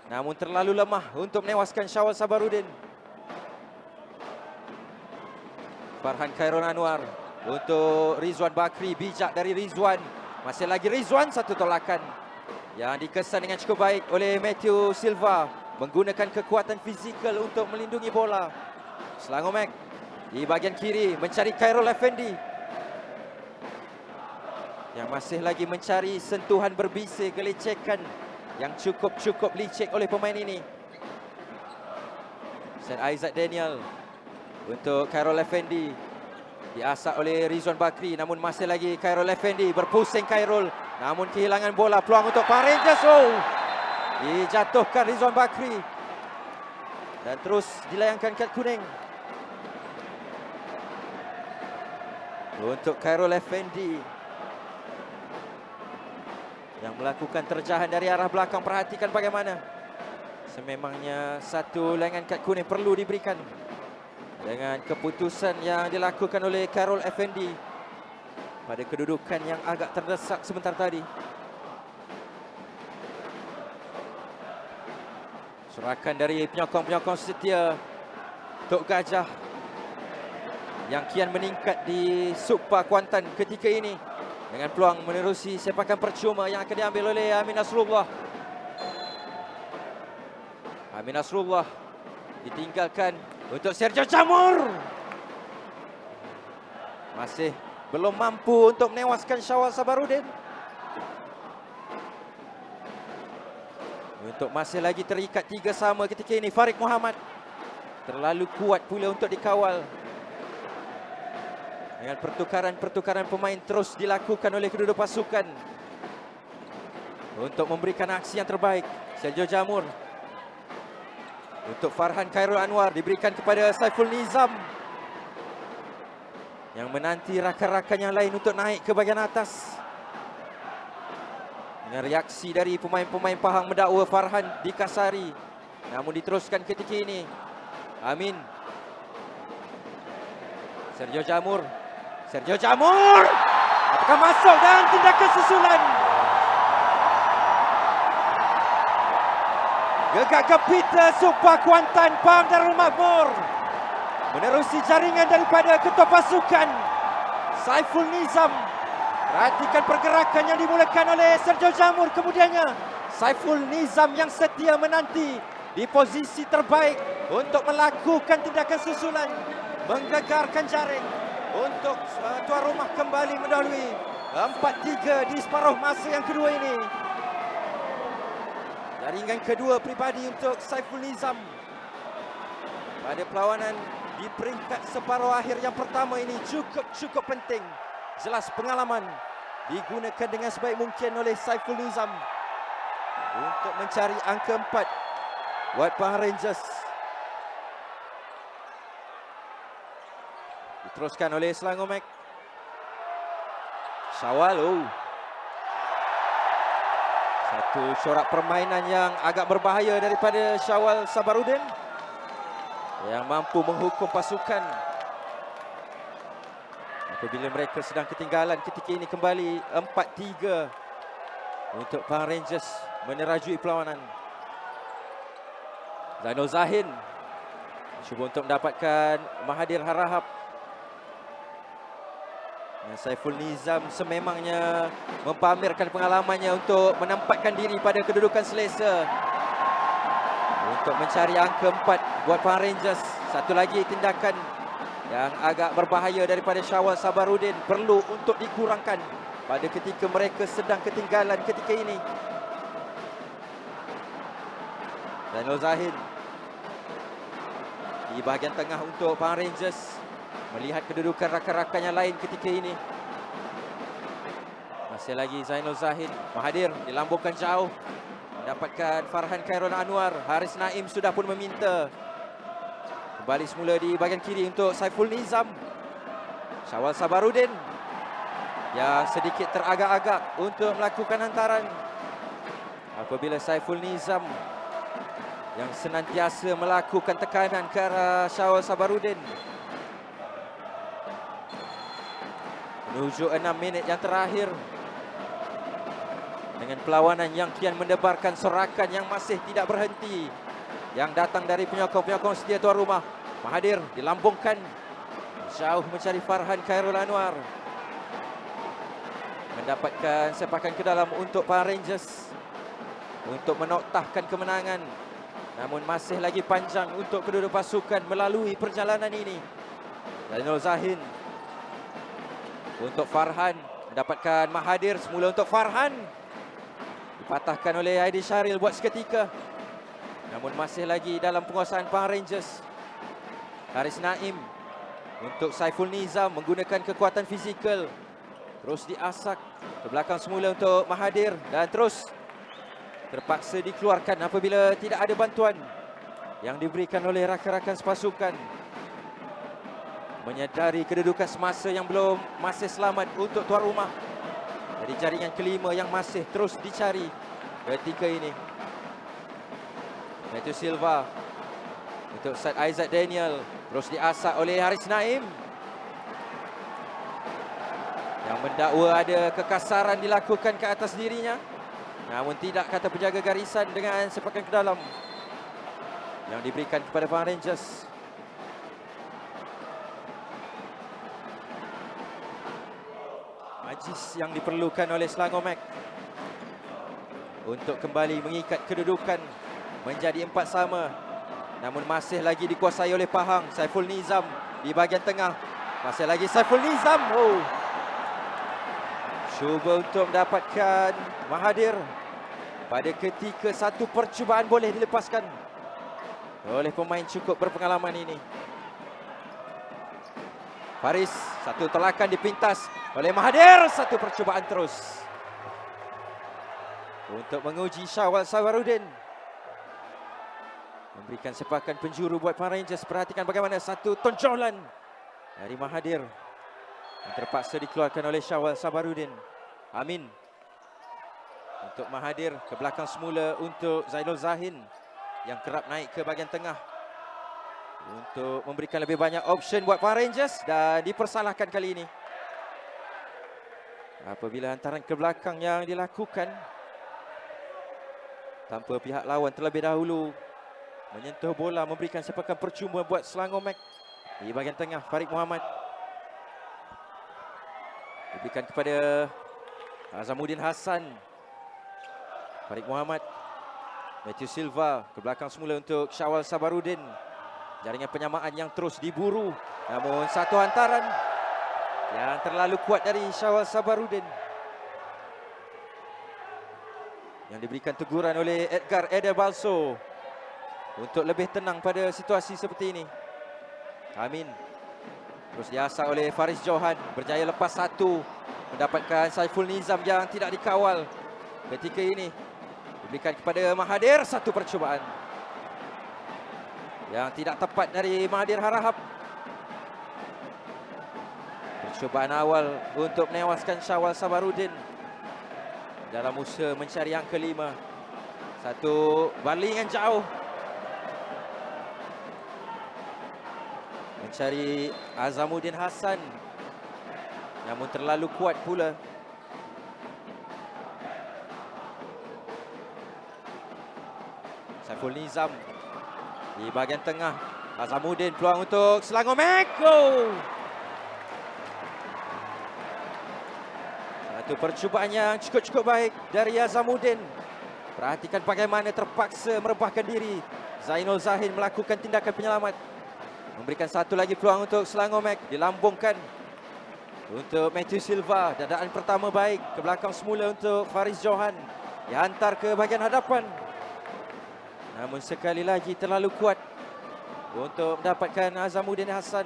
namun terlalu lemah untuk menewaskan Syawal Sabarudin. Farhan Khairul Anwar untuk Rizwan Bakri, bijak dari Rizwan. Masih lagi Rizwan, satu tolakan yang dikesan dengan cukup baik oleh Matthew Silva. Menggunakan kekuatan fizikal untuk melindungi bola. Selangor di bahagian kiri mencari Khairul Effendi yang masih lagi mencari sentuhan berbisa gelecekan yang cukup licik oleh pemain ini. Said Aizat Daniel untuk Khairul Effendi, diasak oleh Rizwan Bakri, namun masih lagi Khairul Effendi, berpusing Khairul, namun kehilangan bola. Peluang untuk Pahang Rangers. Oh, dijatuhkan Rizwan Bakri dan terus dilayangkan kad kuning untuk Khairul Effendi yang melakukan terjahan dari arah belakang. Perhatikan bagaimana sememangnya satu layangan kad kuning perlu diberikan dengan keputusan yang dilakukan oleh Khairul Effendi pada kedudukan yang agak terdesak sebentar tadi. Surakan dari penyokong-penyokong setia Tok Gajah yang kian meningkat di Super Kuantan ketika ini dengan peluang menerusi sepakan percuma yang akan diambil oleh Amin Nasrullah. Amin Nasrullah ditinggalkan untuk Sergio Jamur. Masih belum mampu untuk menewaskan Syawal Sabarudin. Untuk masih lagi terikat 3-3 ketika ini, Farid Muhammad terlalu kuat pula untuk dikawal. Dengan pertukaran-pertukaran pemain terus dilakukan oleh kedua-dua pasukan untuk memberikan aksi yang terbaik. Sergio Jamur untuk Farhan Khairul Anwar, diberikan kepada Saiful Nizam yang menanti rakan-rakan yang lain untuk naik ke bahagian atas. Dengan reaksi dari pemain-pemain Pahang mendakwa Farhan dikasari. Namun diteruskan ketika ini. Amin. Sergio Jamur. Apakah masuk dan tindakan susulan? Gegak gempita Super Kuantan Pahang Darul Makmur menerusi jaringan daripada ketua pasukan Saiful Nizam. Perhatikan pergerakan yang dimulakan oleh Sergio Jamur. Kemudiannya Saiful Nizam yang setia menanti di posisi terbaik untuk melakukan tindakan susulan, menggegarkan jaring untuk tuan rumah kembali mendahului 4-3 di separuh masa yang kedua ini. Jaringan kedua pribadi untuk Saiful Nizam pada perlawanan di peringkat separuh akhir yang pertama ini cukup penting. Jelas pengalaman digunakan dengan sebaik mungkin oleh Saiful Nizam untuk mencari angka 4 buat Pahang Rangers. Diteruskan oleh Selangor Mac. Syawal. Satu corak permainan yang agak berbahaya daripada Syawal Sabarudin yang mampu menghukum pasukan apabila mereka sedang ketinggalan ketika ini. Kembali 4-3 untuk Pahang Rangers menerajui perlawanan. Zainul Zahin cuba untuk mendapatkan Mahathir Harahap. Saiful Nizam sememangnya mempamerkan pengalamannya untuk menempatkan diri pada kedudukan selesa untuk mencari angka 4 buat Pahang Rangers. Satu lagi tindakan yang agak berbahaya daripada Syawal Sabarudin perlu untuk dikurangkan pada ketika mereka sedang ketinggalan ketika ini. Zainul Zahin di bahagian tengah untuk Pahang Rangers, melihat kedudukan rakan-rakan yang lain ketika ini. Masih lagi Zainul Zahin. Mahathir dilambungkan jauh, mendapatkan Farhan Khairul Anwar. Haris Naim sudah pun meminta. Kembali semula di bahagian kiri untuk Saiful Nizam. Syawal Sabarudin yang sedikit teragak-agak untuk melakukan hantaran apabila Saiful Nizam yang senantiasa melakukan tekanan ke arah Syawal Sabarudin. Menuju 6 minit yang terakhir dengan perlawanan yang kian mendebarkan sorakan yang masih tidak berhenti yang datang dari penyokong-penyokong setia tuan rumah. Mahathir dilambungkan jauh mencari Farhan Khairul Anwar. Mendapatkan sepakan ke dalam untuk Pahang Rangers untuk menoktahkan kemenangan. Namun masih lagi panjang untuk kedua pasukan melalui perjalanan ini. Zainul Zahin untuk Farhan, mendapatkan Mahathir. Semula untuk Farhan, dipatahkan oleh Aidi Syaril buat seketika. Namun masih lagi dalam penguasaan Pahang Rangers. Haris Naim untuk Saiful Nizam menggunakan kekuatan fizikal. Terus diasak ke belakang semula untuk Mahathir dan terus terpaksa dikeluarkan apabila tidak ada bantuan yang diberikan oleh rakan-rakan sepasukan. Menyedari kedudukan semasa yang belum masih selamat untuk tuan rumah. Dari jaringan kelima yang masih terus dicari ketika ini. Matthew Silva untuk Said Aizat Daniel. Terus diasak oleh Haris Naim yang mendakwa ada kekasaran dilakukan ke atas dirinya. Namun tidak, kata penjaga garisan dengan sepakan ke dalam yang diberikan kepada Pahang Rangers. Majlis yang diperlukan oleh Selangor Mac untuk kembali mengikat kedudukan menjadi 4 sama. Namun masih lagi dikuasai oleh Pahang. Saiful Nizam di bahagian tengah. Masih lagi Saiful Nizam. Cuba untuk mendapatkan Mahathir pada ketika satu percubaan boleh dilepaskan oleh pemain cukup berpengalaman ini. Faris, satu telakan dipintas oleh Mahathir. Satu percubaan terus untuk menguji Syawal Sabarudin. Memberikan sepakan penjuru buat Pahang Rangers. Perhatikan bagaimana satu tonjolan dari Mahathir yang terpaksa dikeluarkan oleh Syawal Sabarudin. Amin Untuk Mahathir ke belakang semula untuk Zainul Zahin yang kerap naik ke bahagian tengah untuk memberikan lebih banyak option buat Power Rangers, dan dipersalahkan kali ini apabila hantaran ke belakang yang dilakukan tanpa pihak lawan terlebih dahulu menyentuh bola, memberikan sepakan percuma buat Selangor Mac. Di bahagian tengah Farid Muhammad diberikan kepada Azamuddin Hassan. Farid Muhammad, Matthew Silva ke belakang semula untuk Syawal Sabarudin. Jaringan penyamaan yang terus diburu, namun satu hantaran yang terlalu kuat dari Syawal Sabarudin yang diberikan teguran oleh Edgar Edebalso untuk lebih tenang pada situasi seperti ini. Amin terus diasah oleh Faris Johan, berjaya lepas satu, mendapatkan Saiful Nizam yang tidak dikawal. Ketika ini diberikan kepada Mahathir, satu percubaan yang tidak tepat dari Mahathir Harahap. Percubaan awal untuk menewaskan Syawal Sabarudin dalam usaha mencari yang kelima. Satu balingan jauh mencari Azamuddin Hassan, namun terlalu kuat pula. Saiful Nizam di bahagian tengah. Azamuddin, peluang untuk Selangor Mac. Satu percubaan yang cukup baik dari Azamuddin. Perhatikan bagaimana terpaksa merebahkan diri Zainul Zahin melakukan tindakan penyelamat. Memberikan satu lagi peluang untuk Selangor Mac, dilambungkan untuk Matthew Silva. Dadaan pertama baik ke belakang semula untuk Faris Johan, dihantar ke bahagian hadapan, namun sekali lagi terlalu kuat untuk mendapatkan Azamuddin Hassan.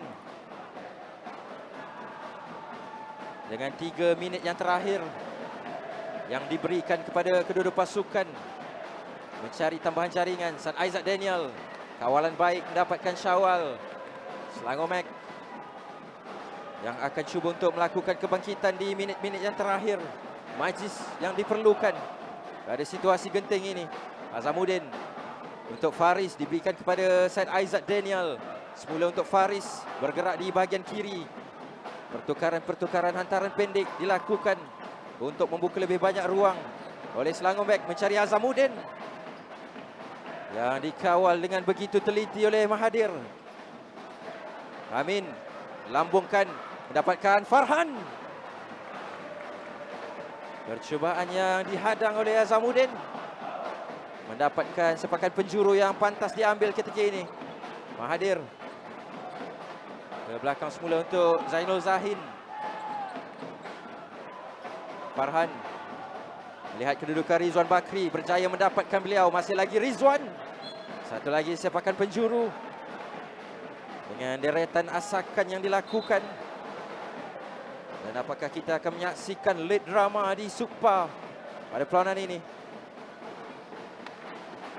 Dengan 3 minit yang terakhir yang diberikan kepada kedua-dua pasukan mencari tambahan jaringan. San Isaac Daniel, kawalan baik mendapatkan Syawal. Selangor Mac yang akan cuba untuk melakukan kebangkitan di minit-minit yang terakhir. Majlis yang diperlukan pada situasi genting ini. Azamuddin untuk Faris, diberikan kepada Said Isaac Daniel. Semula untuk Faris, bergerak di bahagian kiri. Pertukaran-pertukaran hantaran pendek dilakukan untuk membuka lebih banyak ruang oleh Selangor Mac mencari Azamuddin yang dikawal dengan begitu teliti oleh Mahathir. Amin lambungkan, mendapatkan Farhan. Percubaan yang dihadang oleh Azamuddin, mendapatkan sepakan penjuru yang pantas diambil ketika ini. Mahathir ke belakang semula untuk Zainul Zahin. Farhan melihat kedudukan Rizwan Bakri, berjaya mendapatkan beliau. Masih lagi Rizwan, satu lagi sepakan penjuru dengan deretan asakan yang dilakukan. Dan apakah kita akan menyaksikan lead drama di Sukpa pada perlawanan ini?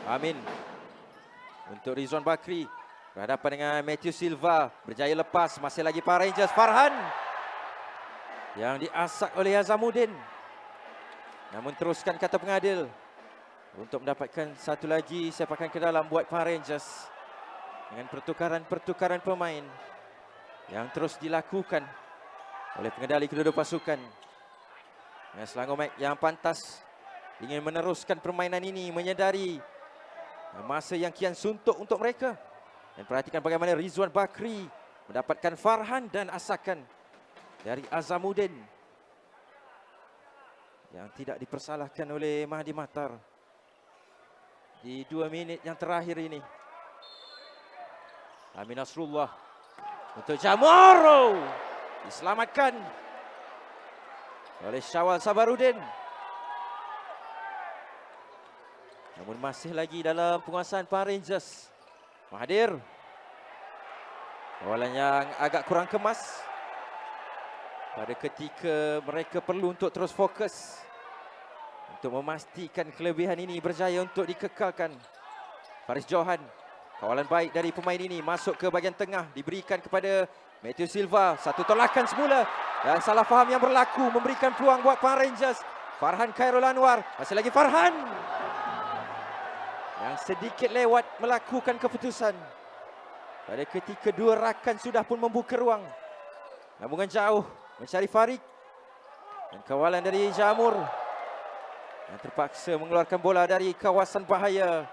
Amin untuk Rizwan Bakri berhadapan dengan Matthew Silva, berjaya lepas. Masih lagi Power Rangers. Farhan yang diasak oleh Azamuddin, namun teruskan kata pengadil untuk mendapatkan satu lagi sepakan ke dalam buat Power Rangers. Dengan pertukaran-pertukaran pemain yang terus dilakukan oleh pengendali kedua-dua pasukan. Dengan Selangor Mac yang pantas ingin meneruskan permainan ini, menyedari masa yang kian suntuk untuk mereka. Dan perhatikan bagaimana Rizwan Bakri mendapatkan Farhan dan asakan dari Azamuddin yang tidak dipersalahkan oleh Mahdi Mahtar di 2 minit yang terakhir ini. Amin Nasrullah untuk Jamoro, diselamatkan oleh Syawal Sabarudin. Namun masih lagi dalam penguasaan Power Rangers. Mahathir, kawalan yang agak kurang kemas pada ketika mereka perlu untuk terus fokus untuk memastikan kelebihan ini berjaya untuk dikekalkan. Faris Johan, kawalan baik dari pemain ini, masuk ke bahagian tengah, diberikan kepada Matthew Silva. Satu tolakan semula dan salah faham yang berlaku memberikan peluang buat Power Rangers. Farhan Khairul Anwar. Masih lagi Farhan. Yang sedikit lewat melakukan keputusan. Pada ketika dua rakan sudah pun membuka ruang. Lambungan jauh mencari Farid. Dan kawalan dari Jamur. Yang terpaksa mengeluarkan bola dari kawasan bahaya.